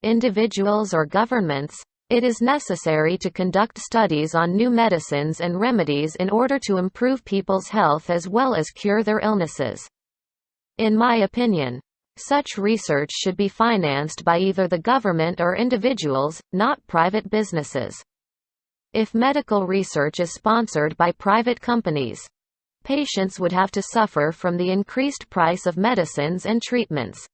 Individuals or governments? It is necessary to conduct studies on new medicines and remedies in order to improve people's health as well as cure their illnesses. In my opinion, such research should be financed by either the government or individuals, not private businesses. If medical research is sponsored by private companies, patients would have to suffer from the increased price of medicines and treatments.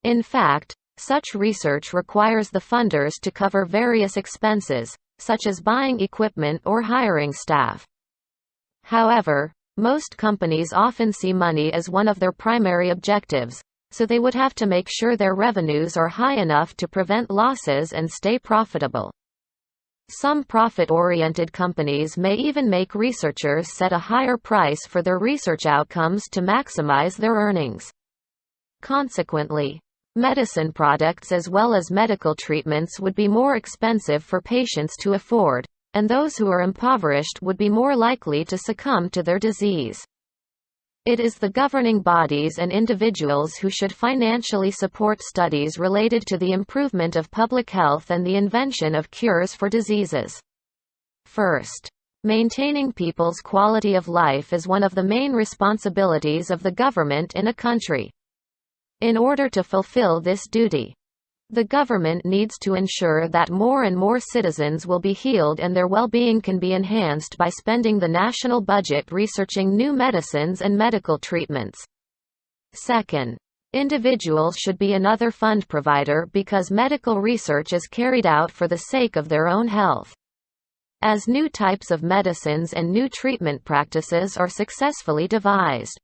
In fact, such research requires the funders to cover various expenses, such as buying equipment or hiring staff. However, most companies often see money as one of their primary objectives, so they would have to make sure their revenues are high enough to prevent losses and stay profitable. Some profit-oriented companies may even make researchers set a higher price for their research outcomes to maximize their earnings. Consequently, medicine products as well as medical treatments would be more expensive for patients to afford, and those who are impoverished would be more likely to succumb to their disease. It is the governing bodies and individuals who should financially support studies related to the improvement of public health and the invention of cures for diseases. First, maintaining people's quality of life is one of the main responsibilities of the government in a country. In order to fulfill this duty, the government needs to ensure that more and more citizens will be healed and their well-being can be enhanced by spending the national budget researching new medicines and medical treatments. Second, individuals should be another fund provider because medical research is carried out for the sake of their own health. As new types of medicines and new treatment practices are successfully devised,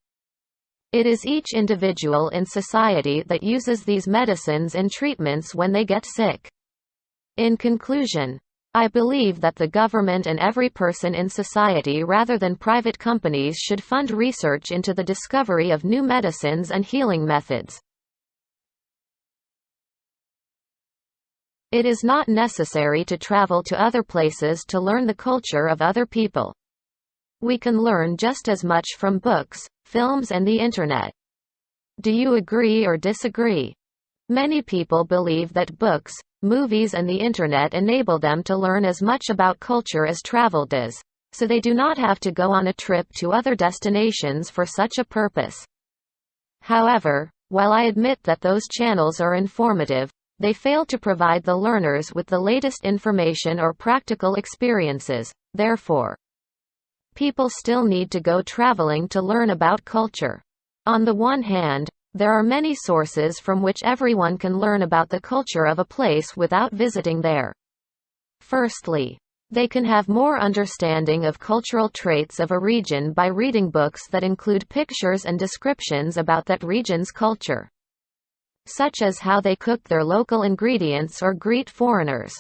it is each individual in society that uses these medicines and treatments when they get sick. In conclusion, I believe that the government and every person in society rather than private companies should fund research into the discovery of new medicines and healing methods. It is not necessary to travel to other places to learn the culture of other people. We can learn just as much from books, films and the Internet. Do you agree or disagree? Many people believe that books, movies and the Internet enable them to learn as much about culture as travel does, so they do not have to go on a trip to other destinations for such a purpose. However, while I admit that those channels are informative, they fail to provide the learners with the latest information or practical experiences. Therefore, people still need to go traveling to learn about culture. On the one hand, there are many sources from which everyone can learn about the culture of a place without visiting there. Firstly, they can have more understanding of cultural traits of a region by reading books that include pictures and descriptions about that region's culture, such as how they cook their local ingredients or greet foreigners.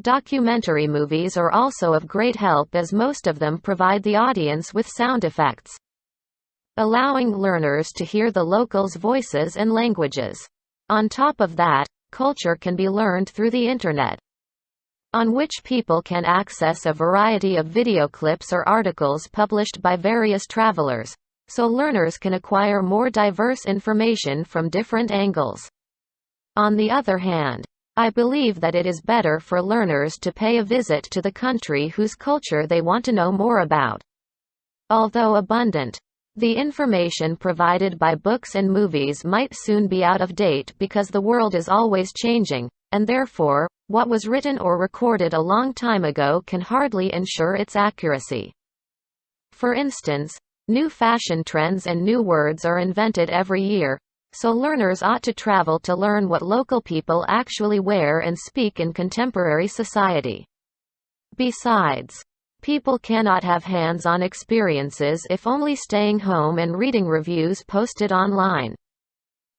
Documentary movies are also of great help as most of them provide the audience with sound effects, allowing learners to hear the locals' voices and languages. On top of that, culture can be learned through the Internet, on which people can access a variety of video clips or articles published by various travelers, so learners can acquire more diverse information from different angles. On the other hand, I believe that it is better for learners to pay a visit to the country whose culture they want to know more about. Although abundant, the information provided by books and movies might soon be out of date because the world is always changing, and therefore, what was written or recorded a long time ago can hardly ensure its accuracy. For instance, new fashion trends and new words are invented every year, so learners ought to travel to learn what local people actually wear and speak in contemporary society. Besides, people cannot have hands-on experiences if only staying home and reading reviews posted online.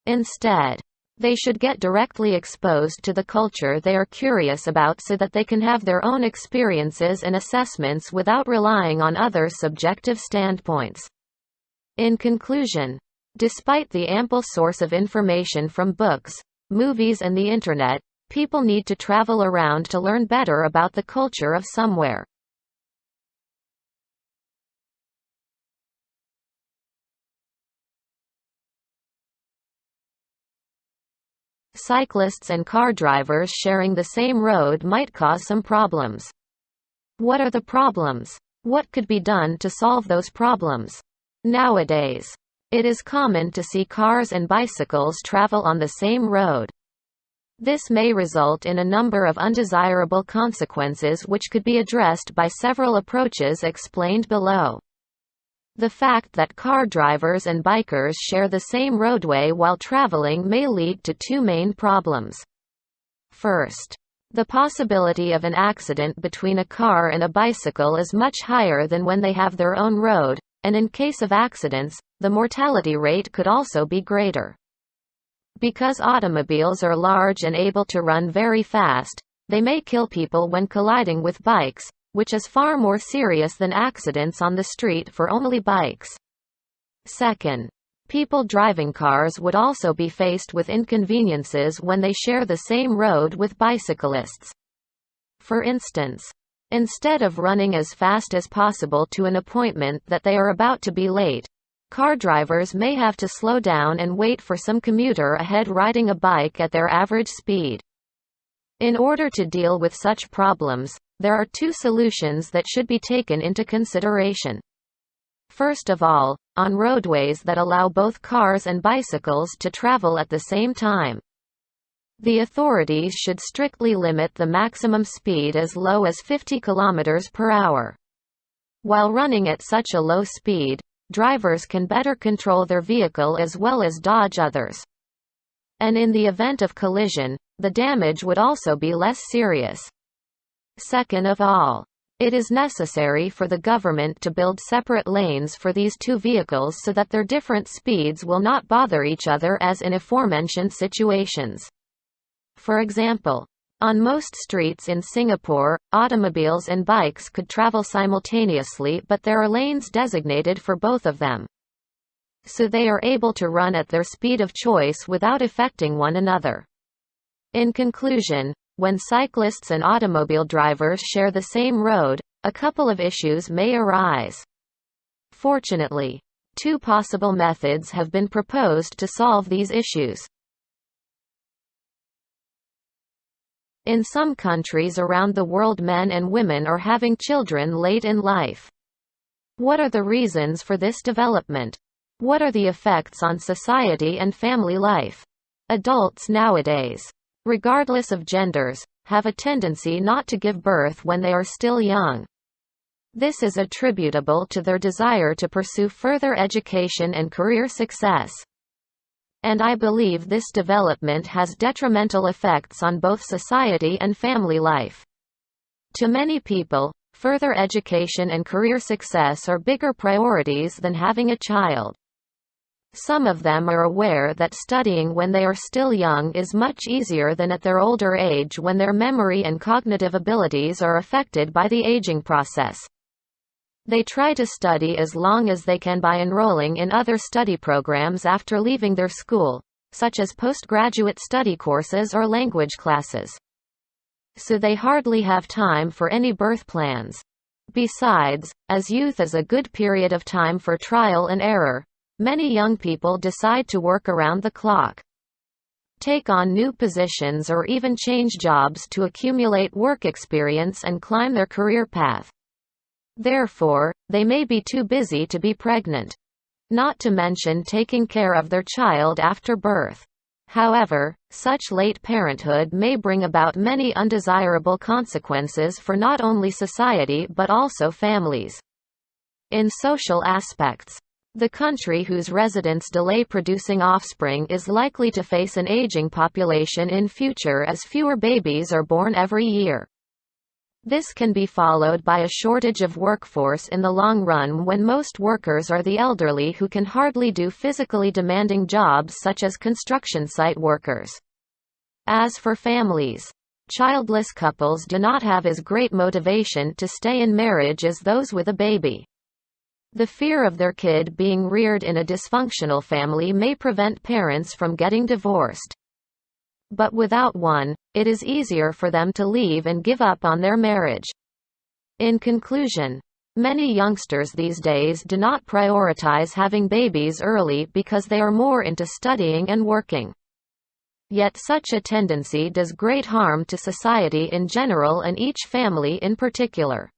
Instead, they should get directly exposed to the culture they are curious about so that they can have their own experiences and assessments without relying on others' subjective standpoints. In conclusion, despite the ample source of information from books, movies and the Internet, people need to travel around to learn better about the culture of somewhere. Cyclists and car drivers sharing the same road might cause some problems. What are the problems? What could be done to solve those problems? Nowadays, it is common to see cars and bicycles travel on the same road. This may result in a number of undesirable consequences which could be addressed by several approaches explained below. The fact that car drivers and bikers share the same roadway while traveling may lead to two main problems. First, the possibility of an accident between a car and a bicycle is much higher than when they have their own road, and in case of accidents, the mortality rate could also be greater. Because automobiles are large and able to run very fast, they may kill people when colliding with bikes, which is far more serious than accidents on the street for only bikes. Second, people driving cars would also be faced with inconveniences when they share the same road with bicyclists. For instance, instead of running as fast as possible to an appointment that they are about to be late, car drivers may have to slow down and wait for some commuter ahead riding a bike at their average speed. In order to deal with such problems, there are two solutions that should be taken into consideration. First of all, on roadways that allow both cars and bicycles to travel at the same time, the authorities should strictly limit the maximum speed as low as 50 km per hour. While running at such a low speed, drivers can better control their vehicle as well as dodge others. And in the event of collision, the damage would also be less serious. Second of all, it is necessary for the government to build separate lanes for these two vehicles so that their different speeds will not bother each other as in aforementioned situations. For example, on most streets in Singapore, automobiles and bikes could travel simultaneously, but there are lanes designated for both of them, so they are able to run at their speed of choice without affecting one another. In conclusion, when cyclists and automobile drivers share the same road, a couple of issues may arise. Fortunately, two possible methods have been proposed to solve these issues. In some countries around the world, men and women are having children late in life. What are the reasons for this development? What are the effects on society and family life? Adults nowadays, regardless of genders, have a tendency not to give birth when they are still young. This is attributable to their desire to pursue further education and career success. And I believe this development has detrimental effects on both society and family life. To many people, further education and career success are bigger priorities than having a child. Some of them are aware that studying when they are still young is much easier than at their older age when their memory and cognitive abilities are affected by the aging process. They try to study as long as they can by enrolling in other study programs after leaving their school, such as postgraduate study courses or language classes. So they hardly have time for any birth plans. Besides, as youth is a good period of time for trial and error, many young people decide to work around the clock, take on new positions or even change jobs to accumulate work experience and climb their career path. Therefore, they may be too busy to be pregnant. Not to mention taking care of their child after birth. However, such late parenthood may bring about many undesirable consequences for not only society but also families. In social aspects, the country whose residents delay producing offspring is likely to face an aging population in future as fewer babies are born every year. This can be followed by a shortage of workforce in the long run when most workers are the elderly who can hardly do physically demanding jobs such as construction site workers. As for families, childless couples do not have as great motivation to stay in marriage as those with a baby. The fear of their kid being reared in a dysfunctional family may prevent parents from getting divorced. But without one, it is easier for them to leave and give up on their marriage. In conclusion, many youngsters these days do not prioritize having babies early because they are more into studying and working. Yet such a tendency does great harm to society in general and each family in particular.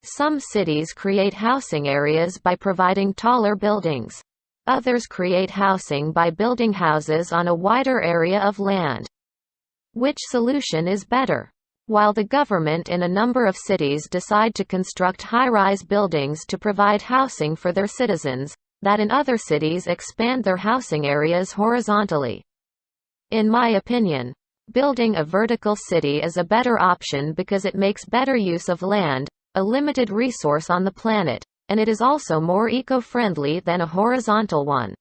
Some cities create housing areas by providing taller buildings. Others create housing by building houses on a wider area of land. Which solution is better? While the government in a number of cities decide to construct high-rise buildings to provide housing for their citizens, that in other cities expand their housing areas horizontally. In my opinion, building a vertical city is a better option because it makes better use of land, a limited resource on the planet, and it is also more eco-friendly than a horizontal one.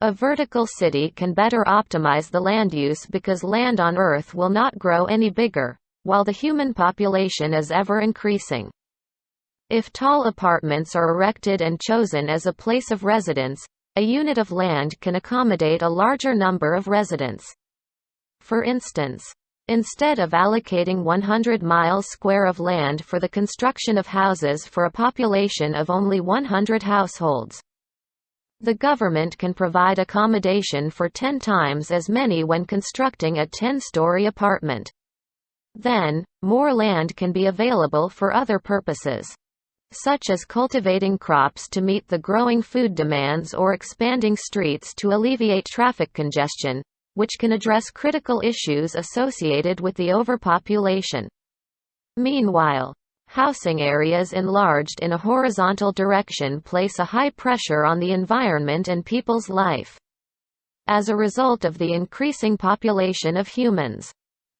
A vertical city can better optimize the land use because land on Earth will not grow any bigger, while the human population is ever increasing. If tall apartments are erected and chosen as a place of residence, a unit of land can accommodate a larger number of residents. For instance, instead of allocating 100 miles square of land for the construction of houses for a population of only 100 households, the government can provide accommodation for 10 times as many when constructing a 10-story apartment. Then, more land can be available for other purposes, such as cultivating crops to meet the growing food demands or expanding streets to alleviate traffic congestion, which can address critical issues associated with the overpopulation. Meanwhile, housing areas enlarged in a horizontal direction place a high pressure on the environment and people's life. As a result of the increasing population of humans,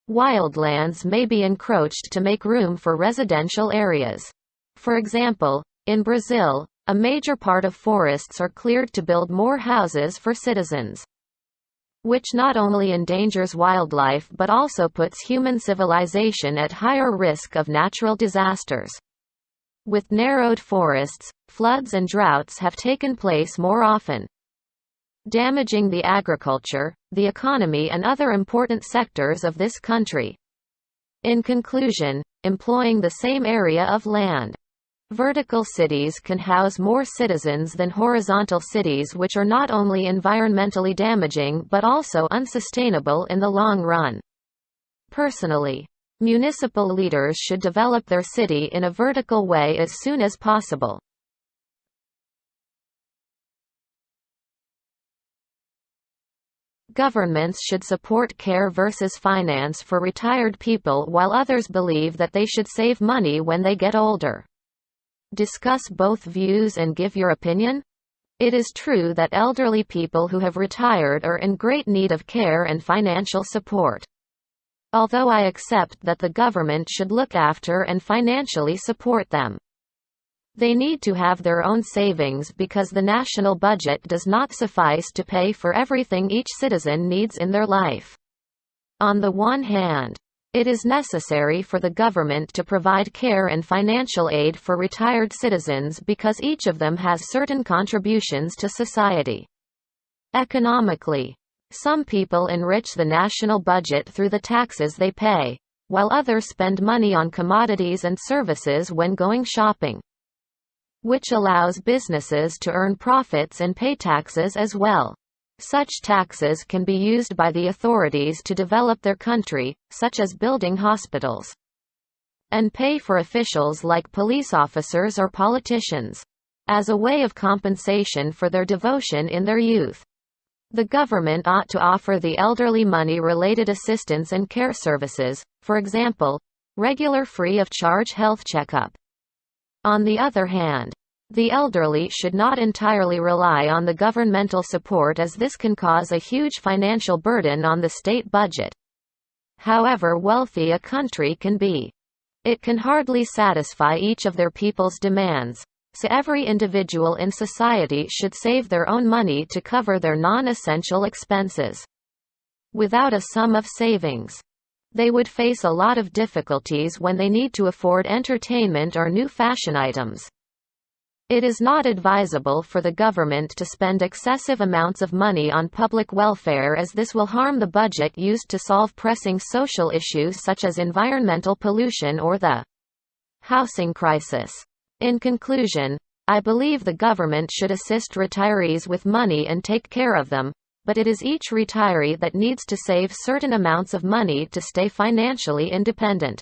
wildlands may be encroached to make room for residential areas. For example, in Brazil, a major part of forests are cleared to build more houses for citizens, which not only endangers wildlife but also puts human civilization at higher risk of natural disasters. With narrowed forests, floods and droughts have taken place more often, damaging the agriculture, the economy and other important sectors of this country. In conclusion, employing the same area of land, vertical cities can house more citizens than horizontal cities, which are not only environmentally damaging but also unsustainable in the long run. Personally, municipal leaders should develop their city in a vertical way as soon as possible. Governments should support care versus finance for retired people, while others believe that they should save money when they get older. Discuss both views and give your opinion. It is true that elderly people who have retired are in great need of care and financial support. Although I accept that the government should look after and financially support them, they need to have their own savings because the national budget does not suffice to pay for everything each citizen needs in their life. On the one hand, it is necessary for the government to provide care and financial aid for retired citizens because each of them has certain contributions to society. Economically, some people enrich the national budget through the taxes they pay, while others spend money on commodities and services when going shopping, which allows businesses to earn profits and pay taxes as well. Such taxes can be used by the authorities to develop their country, such as building hospitals, and pay for officials like police officers or politicians, as a way of compensation for their devotion in their youth. The government ought to offer the elderly money-related assistance and care services, for example, regular free-of-charge health checkup. On the other hand, the elderly should not entirely rely on the governmental support, as this can cause a huge financial burden on the state budget. However wealthy a country can be, it can hardly satisfy each of their people's demands, so every individual in society should save their own money to cover their non-essential expenses. Without a sum of savings, they would face a lot of difficulties when they need to afford entertainment or new fashion items. It is not advisable for the government to spend excessive amounts of money on public welfare, as this will harm the budget used to solve pressing social issues such as environmental pollution or the housing crisis. In conclusion, I believe the government should assist retirees with money and take care of them, but it is each retiree that needs to save certain amounts of money to stay financially independent.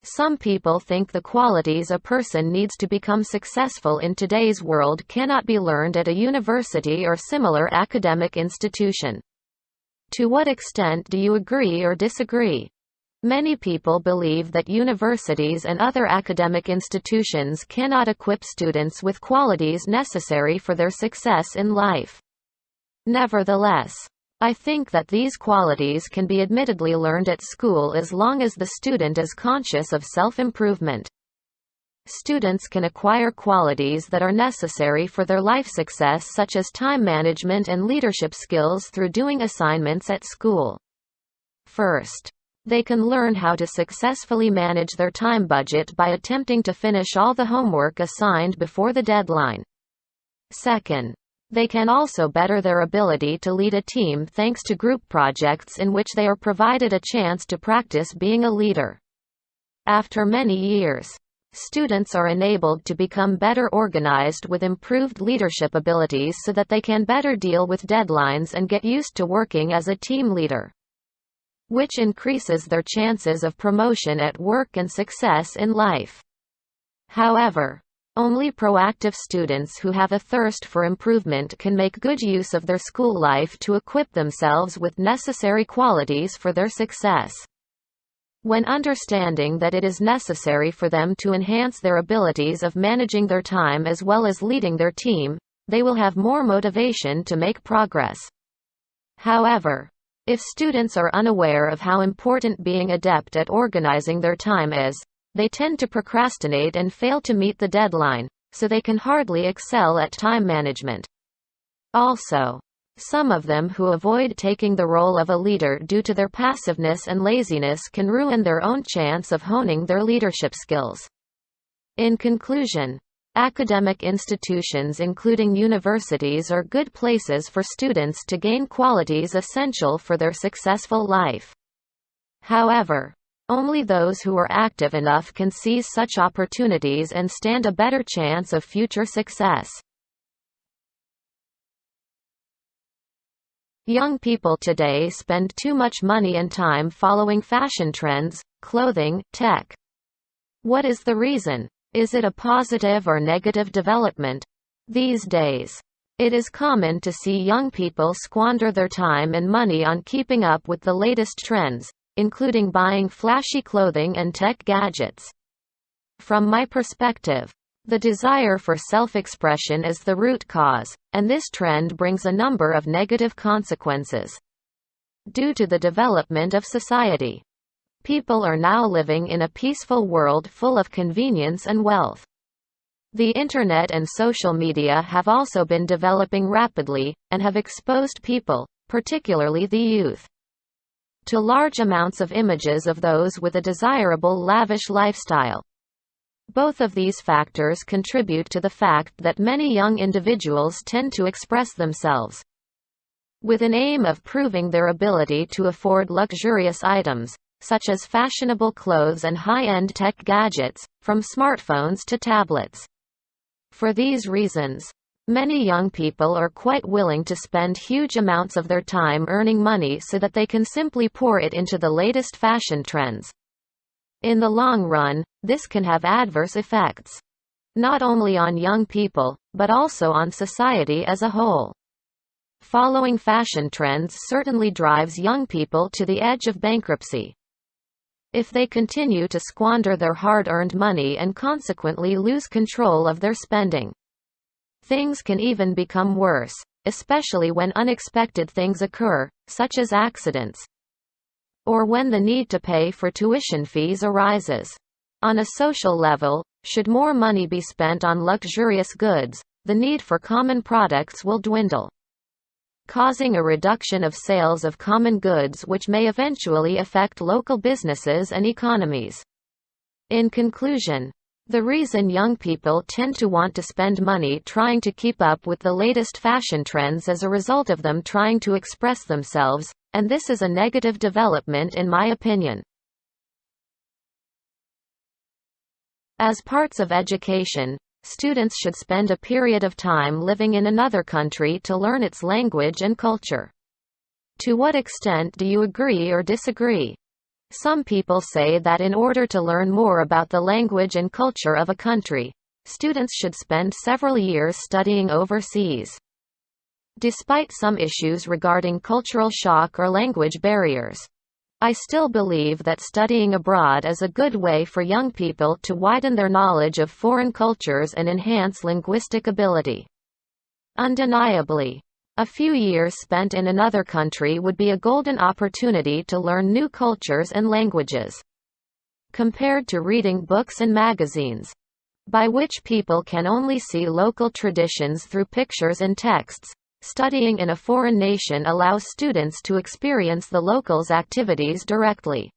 Some people think the qualities a person needs to become successful in today's world cannot be learned at a university or similar academic institution. To what extent do you agree or disagree? Many people believe that universities and other academic institutions cannot equip students with qualities necessary for their success in life. Nevertheless, I think that these qualities can be admittedly learned at school as long as the student is conscious of self-improvement. Students can acquire qualities that are necessary for their life success, such as time management and leadership skills, through doing assignments at school. First, they can learn how to successfully manage their time budget by attempting to finish all the homework assigned before the deadline. Second, they can also better their ability to lead a team thanks to group projects in which they are provided a chance to practice being a leader. After many years, students are enabled to become better organized with improved leadership abilities so that they can better deal with deadlines and get used to working as a team leader, which increases their chances of promotion at work and success in life. However, only proactive students who have a thirst for improvement can make good use of their school life to equip themselves with necessary qualities for their success. When understanding that it is necessary for them to enhance their abilities of managing their time as well as leading their team, they will have more motivation to make progress. However, if students are unaware of how important being adept at organizing their time is, they tend to procrastinate and fail to meet the deadline, so they can hardly excel at time management. Also, some of them who avoid taking the role of a leader due to their passiveness and laziness can ruin their own chance of honing their leadership skills. In conclusion, academic institutions including universities are good places for students to gain qualities essential for their successful life. However, only those who are active enough can seize such opportunities and stand a better chance of future success. Young people today spend too much money and time following fashion trends, clothing, tech. What is the reason? Is it a positive or negative development? These days, it is common to see young people squander their time and money on keeping up with the latest trends, including buying flashy clothing and tech gadgets. From my perspective, the desire for self-expression is the root cause, and this trend brings a number of negative consequences. Due to the development of society, people are now living in a peaceful world full of convenience and wealth. The internet and social media have also been developing rapidly, and have exposed people, particularly the youth, to large amounts of images of those with a desirable lavish lifestyle. Both of these factors contribute to the fact that many young individuals tend to express themselves with an aim of proving their ability to afford luxurious items, such as fashionable clothes and high-end tech gadgets, from smartphones to tablets. For these reasons, many young people are quite willing to spend huge amounts of their time earning money so that they can simply pour it into the latest fashion trends. In the long run, this can have adverse effects, not only on young people, but also on society as a whole. Following fashion trends certainly drives young people to the edge of bankruptcy. If they continue to squander their hard-earned money and consequently lose control of their spending, things can even become worse, especially when unexpected things occur, such as accidents, or when the need to pay for tuition fees arises. On a social level, should more money be spent on luxurious goods, the need for common products will dwindle, causing a reduction of sales of common goods which may eventually affect local businesses and economies. In conclusion, the reason young people tend to want to spend money trying to keep up with the latest fashion trends is a result of them trying to express themselves, and this is a negative development in my opinion. As parts of education, students should spend a period of time living in another country to learn its language and culture. To what extent do you agree or disagree? Some people say that in order to learn more about the language and culture of a country, students should spend several years studying overseas. Despite some issues regarding cultural shock or language barriers, I still believe that studying abroad is a good way for young people to widen their knowledge of foreign cultures and enhance linguistic ability. Undeniably, a few years spent in another country would be a golden opportunity to learn new cultures and languages. Compared to reading books and magazines, by which people can only see local traditions through pictures and texts, studying in a foreign nation allows students to experience the locals' activities directly.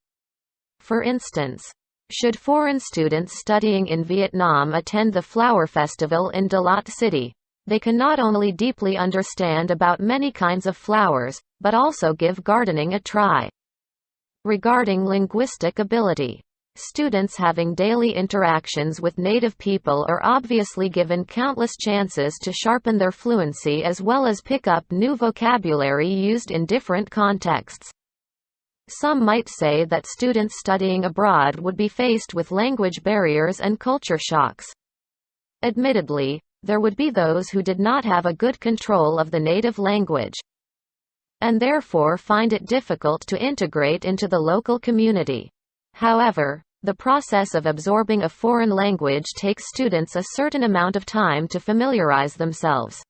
For instance, should foreign students studying in Vietnam attend the Flower Festival in Dalat City, they can not only deeply understand about many kinds of flowers, but also give gardening a try. Regarding linguistic ability, students having daily interactions with native people are obviously given countless chances to sharpen their fluency as well as pick up new vocabulary used in different contexts. Some might say that students studying abroad would be faced with language barriers and culture shocks. Admittedly, there would be those who did not have a good control of the native language, and therefore find it difficult to integrate into the local community. However, the process of absorbing a foreign language takes students a certain amount of time to familiarize themselves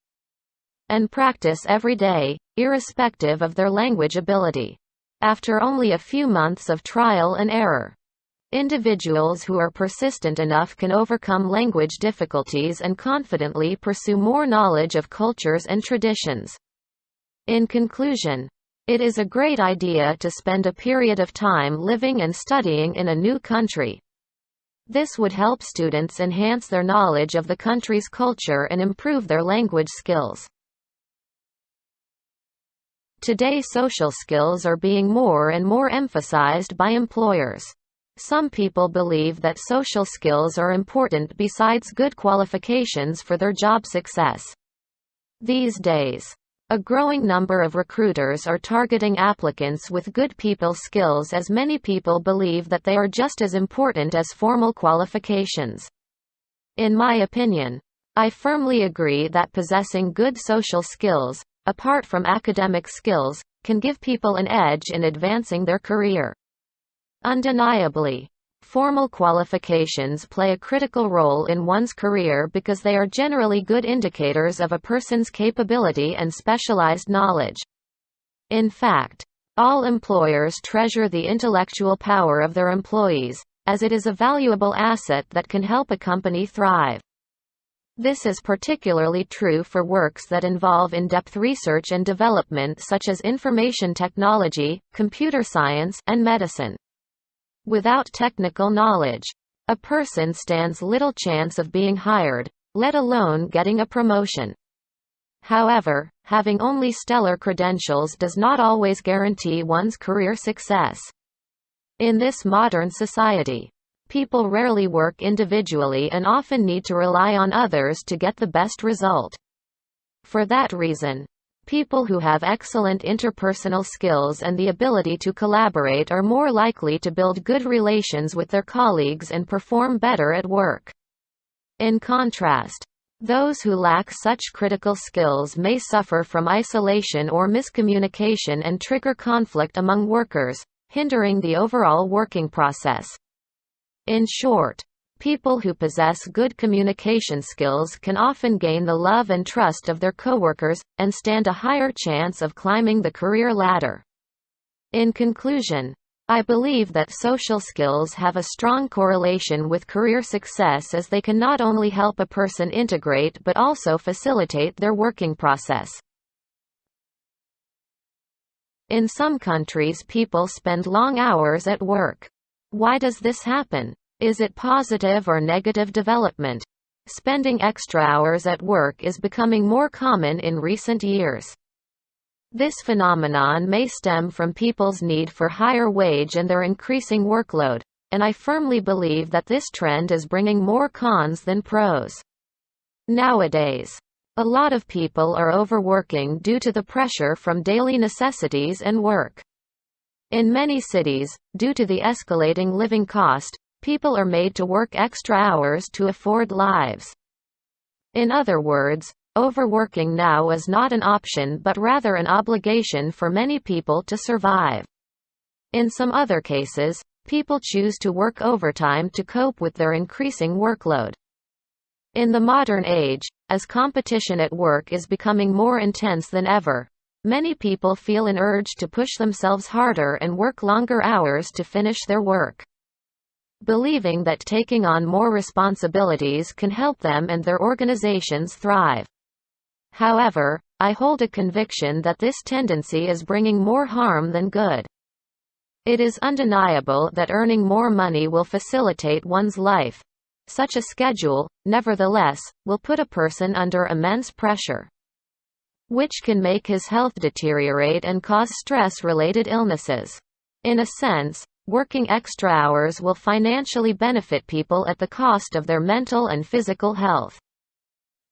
and practice every day, irrespective of their language ability. After only a few months of trial and error, individuals who are persistent enough can overcome language difficulties and confidently pursue more knowledge of cultures and traditions. In conclusion, it is a great idea to spend a period of time living and studying in a new country. This would help students enhance their knowledge of the country's culture and improve their language skills. Today, social skills are being more and more emphasized by employers. Some people believe that social skills are important besides good qualifications for their job success. These days, A growing number of recruiters are targeting applicants with good people skills, as many people believe that they are just as important as formal qualifications. In my opinion, I firmly agree that possessing good social skills, apart from academic skills, can give people an edge in advancing their career. Undeniably, formal qualifications play a critical role in one's career because they are generally good indicators of a person's capability and specialized knowledge. In fact, all employers treasure the intellectual power of their employees, as it is a valuable asset that can help a company thrive. This is particularly true for works that involve in-depth research and development, such as information technology, computer science, and medicine. Without technical knowledge, a person stands little chance of being hired, let alone getting a promotion. However, having only stellar credentials does not always guarantee one's career success. In this modern society, people rarely work individually and often need to rely on others to get the best result. For that reason, people who have excellent interpersonal skills and the ability to collaborate are more likely to build good relations with their colleagues and perform better at work. In contrast, those who lack such critical skills may suffer from isolation or miscommunication and trigger conflict among workers, hindering the overall working process. In short, people who possess good communication skills can often gain the love and trust of their coworkers, and stand a higher chance of climbing the career ladder. In conclusion, I believe that social skills have a strong correlation with career success, as they can not only help a person integrate but also facilitate their working process. In some countries, people spend long hours at work. Why does this happen? Is it positive or negative development? Spending extra hours at work is becoming more common in recent years. This phenomenon may stem from people's need for higher wage and their increasing workload, and I firmly believe that this trend is bringing more cons than pros. Nowadays, a lot of people are overworking due to the pressure from daily necessities and work. In many cities, due to the escalating living cost, people are made to work extra hours to afford lives. In other words, overworking now is not an option but rather an obligation for many people to survive. In some other cases, people choose to work overtime to cope with their increasing workload. In the modern age, as competition at work is becoming more intense than ever, many people feel an urge to push themselves harder and work longer hours to finish their work, believing that taking on more responsibilities can help them and their organizations thrive. However, I hold a conviction that this tendency is bringing more harm than good. It is undeniable that earning more money will facilitate one's life. Such a schedule, nevertheless, will put a person under immense pressure, which can make his health deteriorate and cause stress-related illnesses. In a sense, working extra hours will financially benefit people at the cost of their mental and physical health.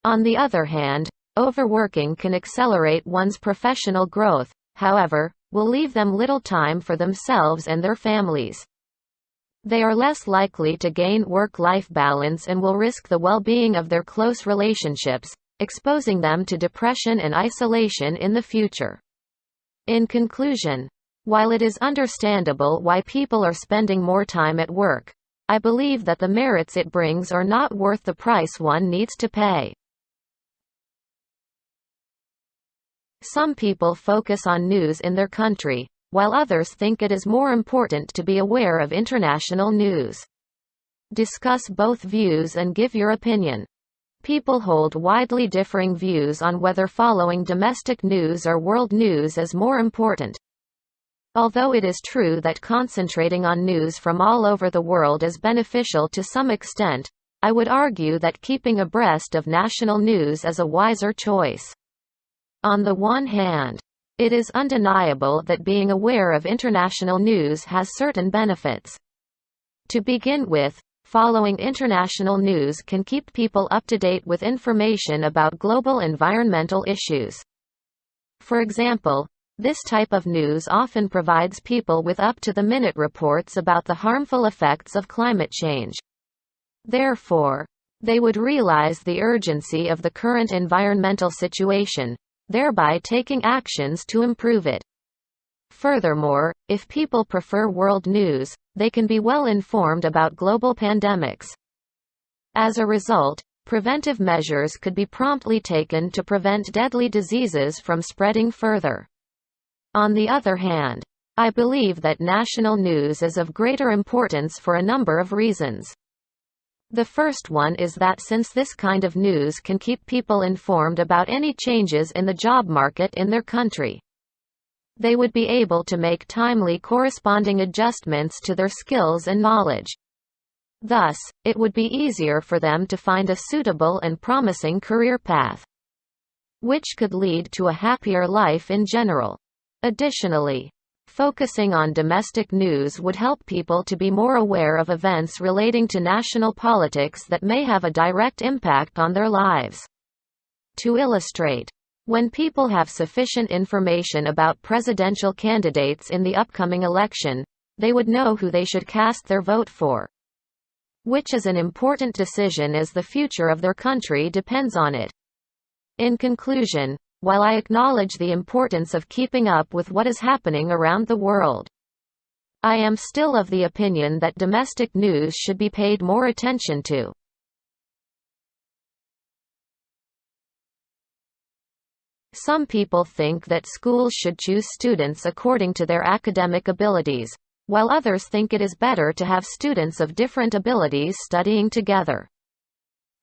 On the other hand, overworking can accelerate one's professional growth, however, will leave them little time for themselves and their families. They are less likely to gain work-life balance and will risk the well-being of their close relationships, exposing them to depression and isolation in the future. In conclusion, while it is understandable why people are spending more time at work, I believe that the merits it brings are not worth the price one needs to pay. Some people focus on news in their country, while others think it is more important to be aware of international news. Discuss both views and give your opinion. People hold widely differing views on whether following domestic news or world news is more important. Although it is true that concentrating on news from all over the world is beneficial to some extent, I would argue that keeping abreast of national news is a wiser choice. On the one hand, it is undeniable that being aware of international news has certain benefits. To begin with, following international news can keep people up to date with information about global environmental issues. For example, this type of news often provides people with up-to-the-minute reports about the harmful effects of climate change. Therefore, they would realize the urgency of the current environmental situation, thereby taking actions to improve it. Furthermore, if people prefer world news, they can be well informed about global pandemics. As a result, preventive measures could be promptly taken to prevent deadly diseases from spreading further. On the other hand, I believe that national news is of greater importance for a number of reasons. The first one is that since this kind of news can keep people informed about any changes in the job market in their country, they would be able to make timely corresponding adjustments to their skills and knowledge. Thus, it would be easier for them to find a suitable and promising career path, which could lead to a happier life in general. Additionally, focusing on domestic news would help people to be more aware of events relating to national politics that may have a direct impact on their lives. To illustrate, when people have sufficient information about presidential candidates in the upcoming election, they would know who they should cast their vote for, which is an important decision as the future of their country depends on it. In conclusion, while I acknowledge the importance of keeping up with what is happening around the world, I am still of the opinion that domestic news should be paid more attention to. Some people think that schools should choose students according to their academic abilities, while others think it is better to have students of different abilities studying together.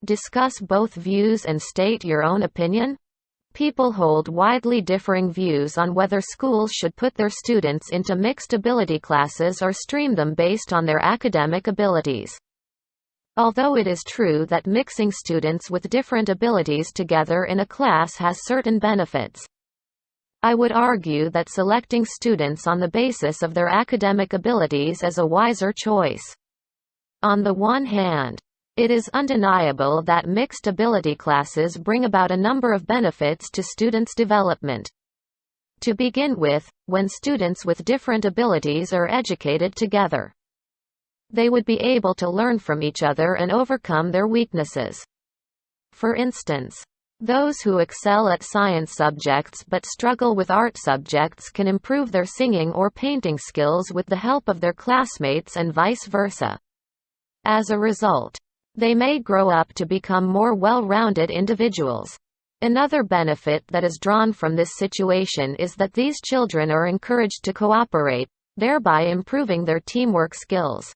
Discuss both views and state your own opinion. People hold widely differing views on whether schools should put their students into mixed ability classes or stream them based on their academic abilities. Although it is true that mixing students with different abilities together in a class has certain benefits, I would argue that selecting students on the basis of their academic abilities is a wiser choice. On the one hand, it is undeniable that mixed ability classes bring about a number of benefits to students' development. To begin with, when students with different abilities are educated together, they would be able to learn from each other and overcome their weaknesses. For instance, those who excel at science subjects but struggle with art subjects can improve their singing or painting skills with the help of their classmates and vice versa. As a result, they may grow up to become more well-rounded individuals. Another benefit that is drawn from this situation is that these children are encouraged to cooperate, thereby improving their teamwork skills,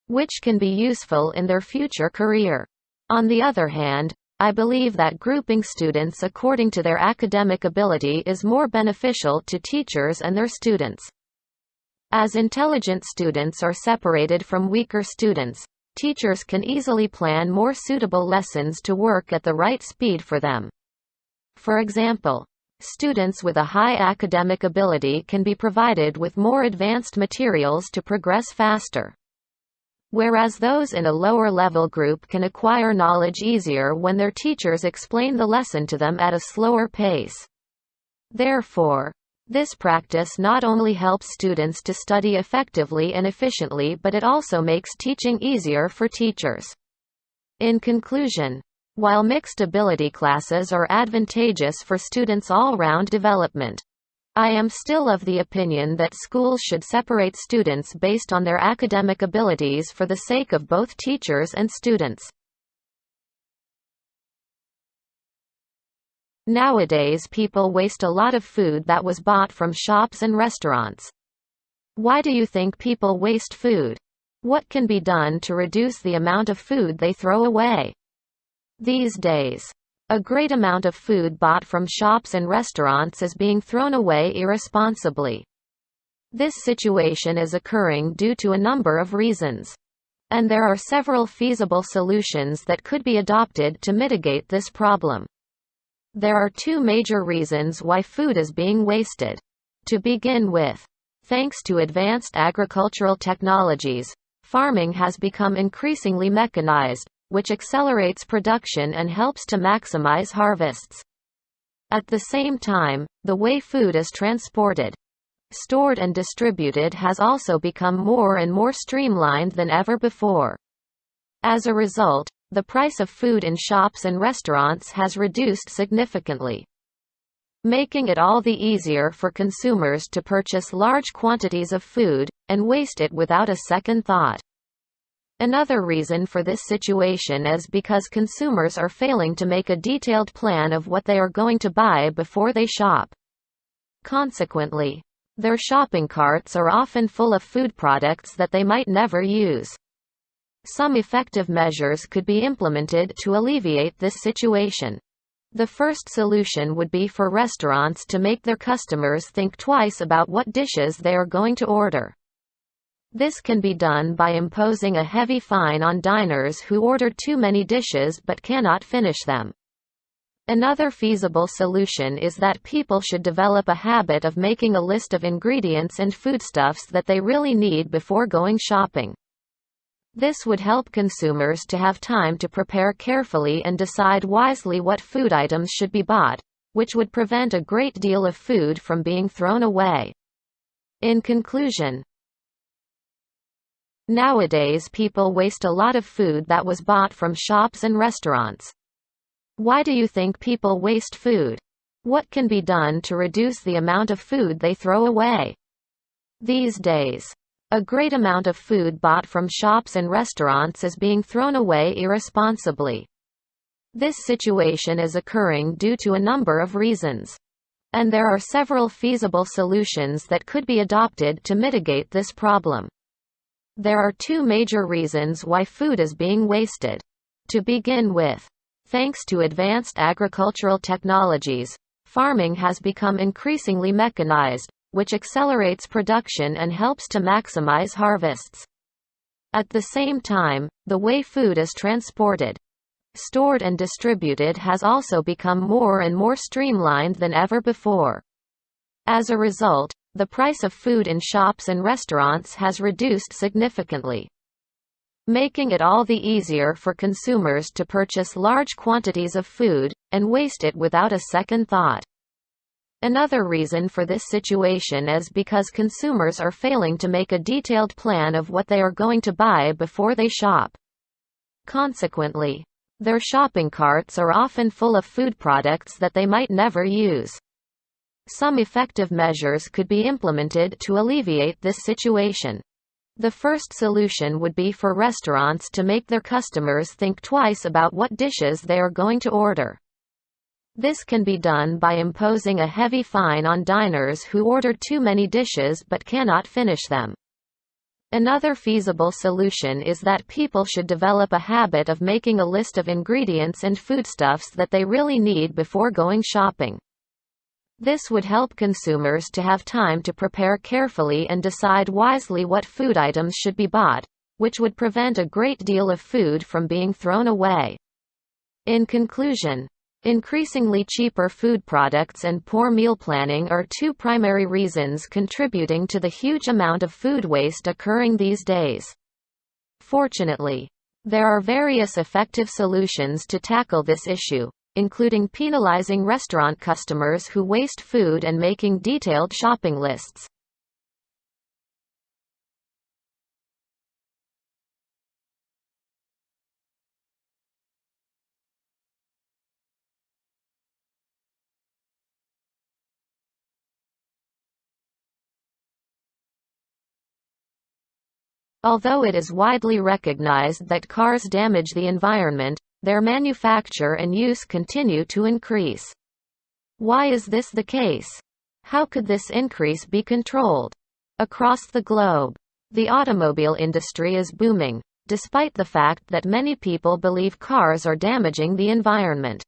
which can be useful in their future career. On the other hand, I believe that grouping students according to their academic ability is more beneficial to teachers and their students. As intelligent students are separated from weaker students, teachers can easily plan more suitable lessons to work at the right speed for them. For example, students with a high academic ability can be provided with more advanced materials to progress faster, whereas those in a lower level group can acquire knowledge easier when their teachers explain the lesson to them at a slower pace. Therefore, this practice not only helps students to study effectively and efficiently, but it also makes teaching easier for teachers. In conclusion, while mixed ability classes are advantageous for students' all-round development, I am still of the opinion that schools should separate students based on their academic abilities for the sake of both teachers and students. Nowadays people waste a lot of food that was bought from shops and restaurants. Why do you think people waste food? What can be done to reduce the amount of food they throw away? These days, a great amount of food bought from shops and restaurants is being thrown away irresponsibly. This situation is occurring due to a number of reasons, and there are several feasible solutions that could be adopted to mitigate this problem. There are two major reasons why food is being wasted. To begin with, thanks to advanced agricultural technologies, farming has become increasingly mechanized, which accelerates production and helps to maximize harvests. At the same time, the way food is transported, stored and distributed has also become more and more streamlined than ever before. As a result, the price of food in shops and restaurants has reduced significantly, making it all the easier for consumers to purchase large quantities of food, and waste it without a second thought. Another reason for this situation is because consumers are failing to make a detailed plan of what they are going to buy before they shop. Consequently, their shopping carts are often full of food products that they might never use. Some effective measures could be implemented to alleviate this situation. The first solution would be for restaurants to make their customers think twice about what dishes they are going to order. This can be done by imposing a heavy fine on diners who order too many dishes but cannot finish them. Another feasible solution is that people should develop a habit of making a list of ingredients and foodstuffs that they really need before going shopping. This would help consumers to have time to prepare carefully and decide wisely what food items should be bought, which would prevent a great deal of food from being thrown away. In conclusion, nowadays people waste a lot of food that was bought from shops and restaurants. Why do you think people waste food? What can be done to reduce the amount of food they throw away? These days, a great amount of food bought from shops and restaurants is being thrown away irresponsibly. This situation is occurring due to a number of reasons, and there are several feasible solutions that could be adopted to mitigate this problem. There are two major reasons why food is being wasted. To begin with, thanks to advanced agricultural technologies, farming has become increasingly mechanized, which accelerates production and helps to maximize harvests. At the same time, the way food is transported, stored and distributed has also become more and more streamlined than ever before. As a result, the price of food in shops and restaurants has reduced significantly, making it all the easier for consumers to purchase large quantities of food, and waste it without a second thought. Another reason for this situation is because consumers are failing to make a detailed plan of what they are going to buy before they shop. Consequently, their shopping carts are often full of food products that they might never use. Some effective measures could be implemented to alleviate this situation. The first solution would be for restaurants to make their customers think twice about what dishes they are going to order. This can be done by imposing a heavy fine on diners who order too many dishes but cannot finish them. Another feasible solution is that people should develop a habit of making a list of ingredients and foodstuffs that they really need before going shopping. This would help consumers to have time to prepare carefully and decide wisely what food items should be bought, which would prevent a great deal of food from being thrown away. In conclusion, increasingly cheaper food products and poor meal planning are two primary reasons contributing to the huge amount of food waste occurring these days. Fortunately, there are various effective solutions to tackle this issue, including penalizing restaurant customers who waste food and making detailed shopping lists. Although it is widely recognized that cars damage the environment, their manufacture and use continue to increase. Why is this the case? How could this increase be controlled? Across the globe, the automobile industry is booming, despite the fact that many people believe cars are damaging the environment.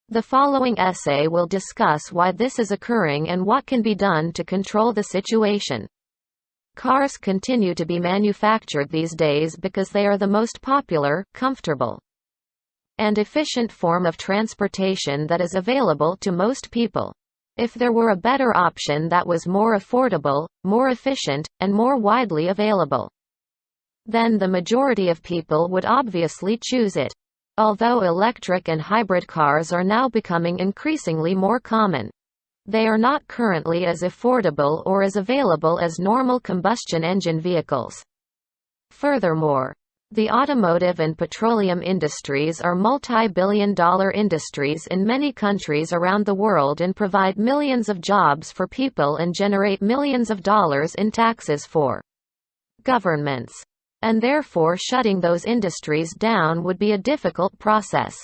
The following essay will discuss why this is occurring and what can be done to control the situation. Cars continue to be manufactured these days because they are the most popular, comfortable, and efficient form of transportation that is available to most people. If there were a better option that was more affordable, more efficient, and more widely available, then the majority of people would obviously choose it. Although electric and hybrid cars are now becoming increasingly more common, they are not currently as affordable or as available as normal combustion engine vehicles. Furthermore, the automotive and petroleum industries are multi-billion-dollar industries in many countries around the world and provide millions of jobs for people and generate millions of dollars in taxes for governments. And therefore shutting those industries down would be a difficult process.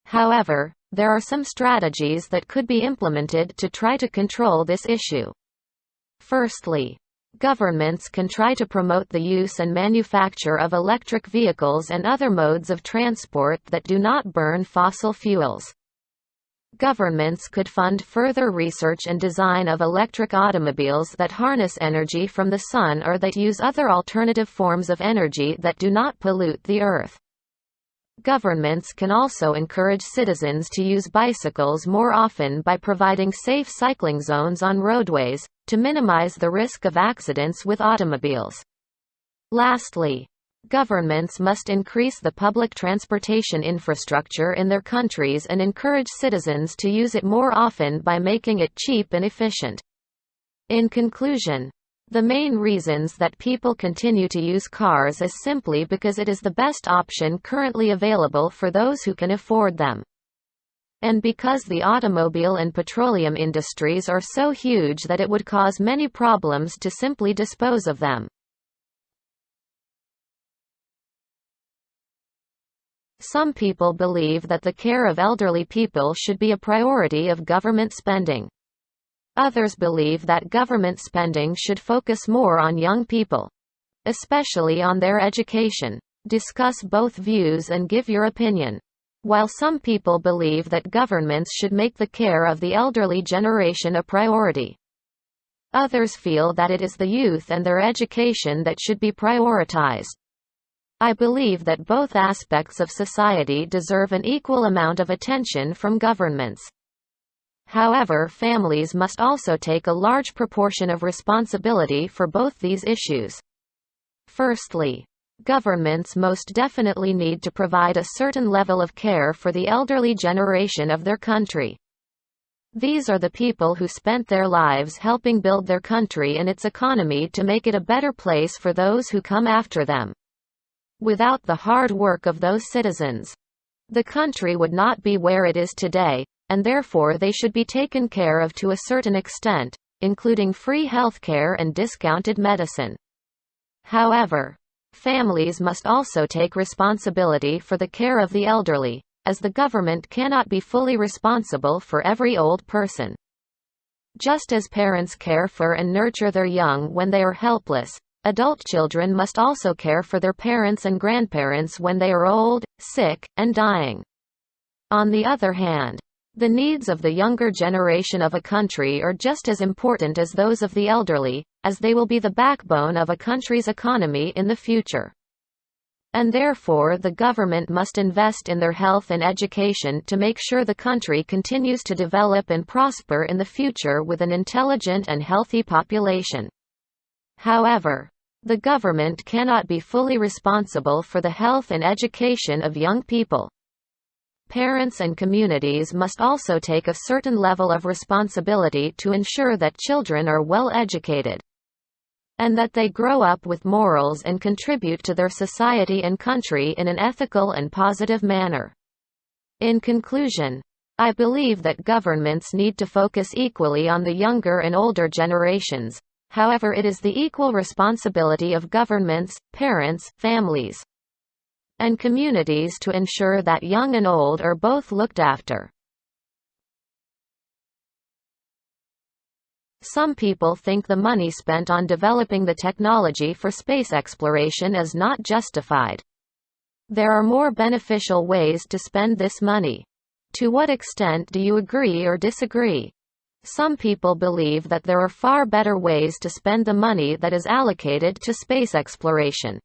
However, there are some strategies that could be implemented to try to control this issue. Firstly, governments can try to promote the use and manufacture of electric vehicles and other modes of transport that do not burn fossil fuels. Governments could fund further research and design of electric automobiles that harness energy from the sun or that use other alternative forms of energy that do not pollute the earth. Governments can also encourage citizens to use bicycles more often by providing safe cycling zones on roadways, to minimize the risk of accidents with automobiles. Lastly, governments must increase the public transportation infrastructure in their countries and encourage citizens to use it more often by making it cheap and efficient. In conclusion, the main reasons that people continue to use cars is simply because it is the best option currently available for those who can afford them. And because the automobile and petroleum industries are so huge that it would cause many problems to simply dispose of them. Some people believe that the care of elderly people should be a priority of government spending. Others believe that government spending should focus more on young people, especially on their education. Discuss both views and give your opinion. While some people believe that governments should make the care of the elderly generation a priority, others feel that it is the youth and their education that should be prioritized. I believe that both aspects of society deserve an equal amount of attention from governments. However, families must also take a large proportion of responsibility for both these issues. Firstly, governments most definitely need to provide a certain level of care for the elderly generation of their country. These are the people who spent their lives helping build their country and its economy to make it a better place for those who come after them. Without the hard work of those citizens, the country would not be where it is today, and therefore they should be taken care of to a certain extent, including free healthcare and discounted medicine. However, families must also take responsibility for the care of the elderly, as the government cannot be fully responsible for every old person. Just as parents care for and nurture their young when they are helpless, adult children must also care for their parents and grandparents when they are old, sick, and dying. On the other hand, the needs of the younger generation of a country are just as important as those of the elderly, as they will be the backbone of a country's economy in the future. And therefore the government must invest in their health and education to make sure the country continues to develop and prosper in the future with an intelligent and healthy population. However, the government cannot be fully responsible for the health and education of young people. Parents and communities must also take a certain level of responsibility to ensure that children are well educated, and that they grow up with morals and contribute to their society and country in an ethical and positive manner. In conclusion, I believe that governments need to focus equally on the younger and older generations. However, it is the equal responsibility of governments, parents, families, and communities to ensure that young and old are both looked after. Some people think the money spent on developing the technology for space exploration is not justified. There are more beneficial ways to spend this money. To what extent do you agree or disagree? Some people believe that there are far better ways to spend the money that is allocated to space exploration.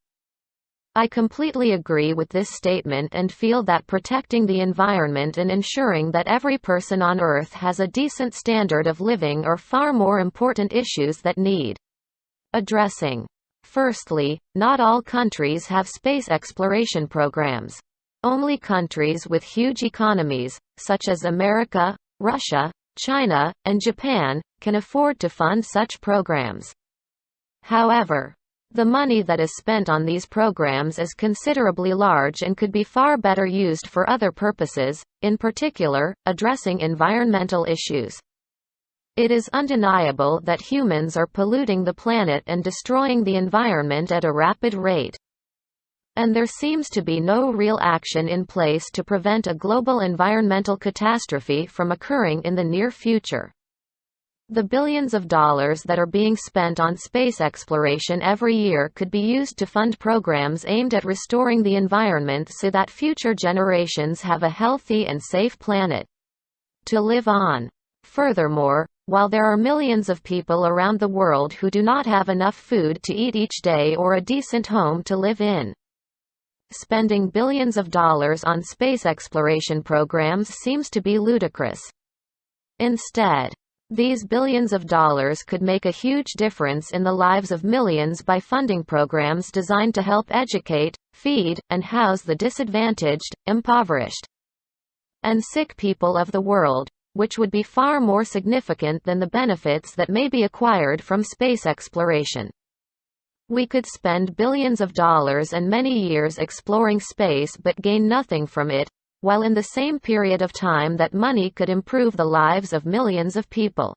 I completely agree with this statement and feel that protecting the environment and ensuring that every person on Earth has a decent standard of living are far more important issues that need addressing. Firstly, not all countries have space exploration programs. Only countries with huge economies, such as America, Russia, China, and Japan, can afford to fund such programs. However, the money that is spent on these programs is considerably large and could be far better used for other purposes, in particular, addressing environmental issues. It is undeniable that humans are polluting the planet and destroying the environment at a rapid rate. And there seems to be no real action in place to prevent a global environmental catastrophe from occurring in the near future. The billions of dollars that are being spent on space exploration every year could be used to fund programs aimed at restoring the environment so that future generations have a healthy and safe planet to live on. Furthermore, while there are millions of people around the world who do not have enough food to eat each day or a decent home to live in, spending billions of dollars on space exploration programs seems to be ludicrous. Instead, these billions of dollars could make a huge difference in the lives of millions by funding programs designed to help educate, feed, and house the disadvantaged, impoverished, and sick people of the world, which would be far more significant than the benefits that may be acquired from space exploration. We could spend billions of dollars and many years exploring space but gain nothing from it, while in the same period of time that money could improve the lives of millions of people.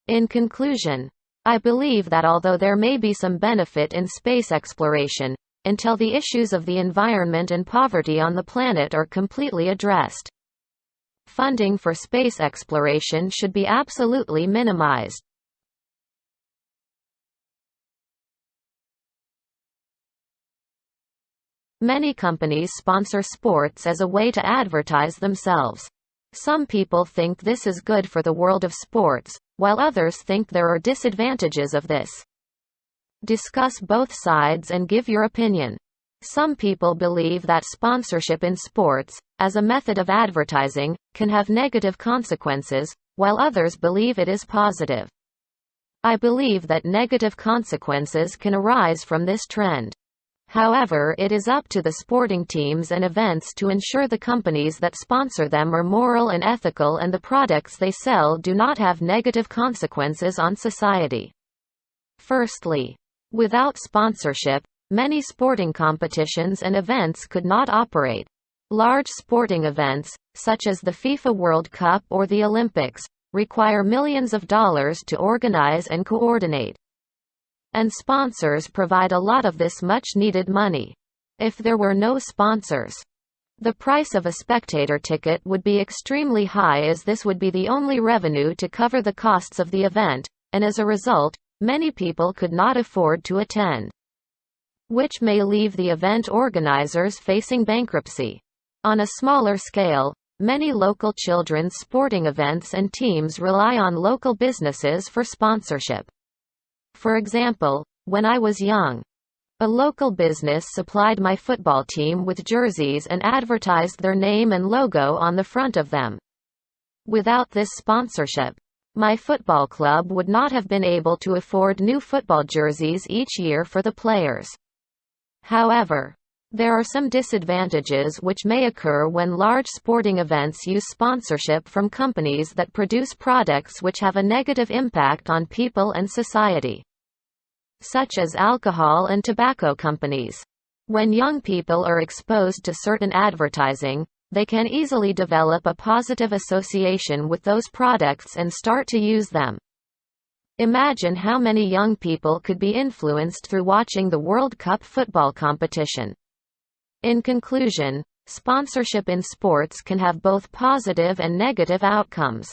In conclusion, I believe that although there may be some benefit in space exploration, until the issues of the environment and poverty on the planet are completely addressed, funding for space exploration should be absolutely minimized. Many companies sponsor sports as a way to advertise themselves. Some people think this is good for the world of sports, while others think there are disadvantages of this. Discuss both sides and give your opinion. Some people believe that sponsorship in sports, as a method of advertising, can have negative consequences, while others believe it is positive. I believe that negative consequences can arise from this trend. However, it is up to the sporting teams and events to ensure the companies that sponsor them are moral and ethical and the products they sell do not have negative consequences on society. Firstly, without sponsorship, many sporting competitions and events could not operate. Large sporting events, such as the FIFA World Cup or the Olympics, require millions of dollars to organize and coordinate. And sponsors provide a lot of this much-needed money. If there were no sponsors, the price of a spectator ticket would be extremely high, as this would be the only revenue to cover the costs of the event, and as a result, many people could not afford to attend, which may leave the event organizers facing bankruptcy. On a smaller scale, many local children's sporting events and teams rely on local businesses for sponsorship. For example, when I was young, a local business supplied my football team with jerseys and advertised their name and logo on the front of them. Without this sponsorship, my football club would not have been able to afford new football jerseys each year for the players. However, there are some disadvantages which may occur when large sporting events use sponsorship from companies that produce products which have a negative impact on people and society, such as alcohol and tobacco companies. When young people are exposed to certain advertising, they can easily develop a positive association with those products and start to use them. Imagine how many young people could be influenced through watching the World Cup football competition. In conclusion, sponsorship in sports can have both positive and negative outcomes.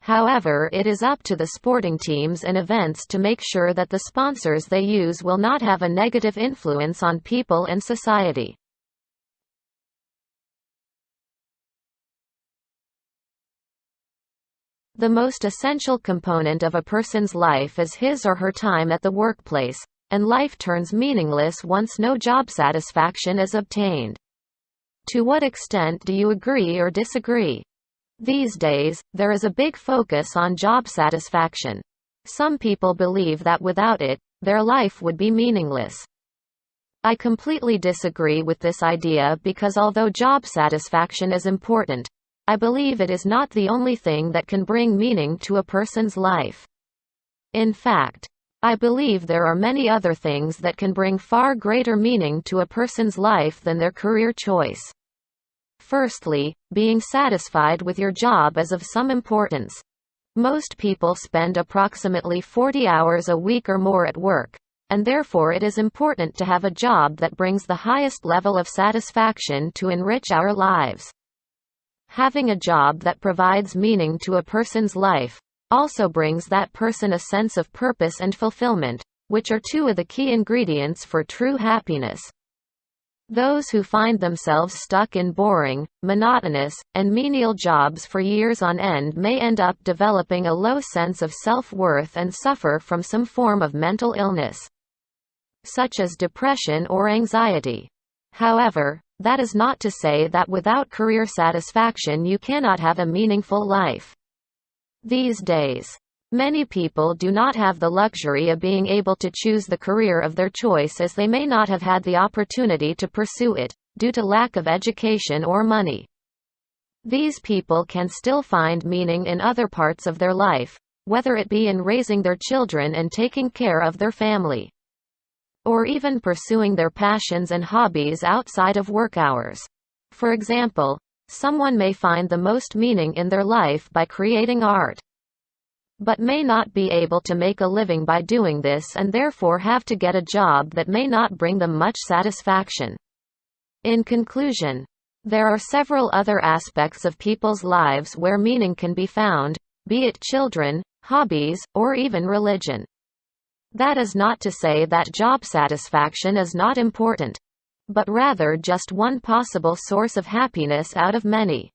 However, it is up to the sporting teams and events to make sure that the sponsors they use will not have a negative influence on people and society. The most essential component of a person's life is his or her time at the workplace, and life turns meaningless once no job satisfaction is obtained. To what extent do you agree or disagree? These days, there is a big focus on job satisfaction. Some people believe that without it, their life would be meaningless. I completely disagree with this idea because although job satisfaction is important, I believe it is not the only thing that can bring meaning to a person's life. In fact, I believe there are many other things that can bring far greater meaning to a person's life than their career choice. Firstly, being satisfied with your job is of some importance. Most people spend approximately 40 hours a week or more at work, and therefore it is important to have a job that brings the highest level of satisfaction to enrich our lives. Having a job that provides meaning to a person's life also brings that person a sense of purpose and fulfillment, which are two of the key ingredients for true happiness. Those who find themselves stuck in boring, monotonous, and menial jobs for years on end may end up developing a low sense of self-worth and suffer from some form of mental illness, such as depression or anxiety. However, that is not to say that without career satisfaction you cannot have a meaningful life. These days, many people do not have the luxury of being able to choose the career of their choice as they may not have had the opportunity to pursue it, due to lack of education or money. These people can still find meaning in other parts of their life, whether it be in raising their children and taking care of their family, or even pursuing their passions and hobbies outside of work hours. For example, someone may find the most meaning in their life by creating art, but may not be able to make a living by doing this and therefore have to get a job that may not bring them much satisfaction. In conclusion, there are several other aspects of people's lives where meaning can be found, be it children, hobbies, or even religion. That is not to say that job satisfaction is not important, but rather just one possible source of happiness out of many.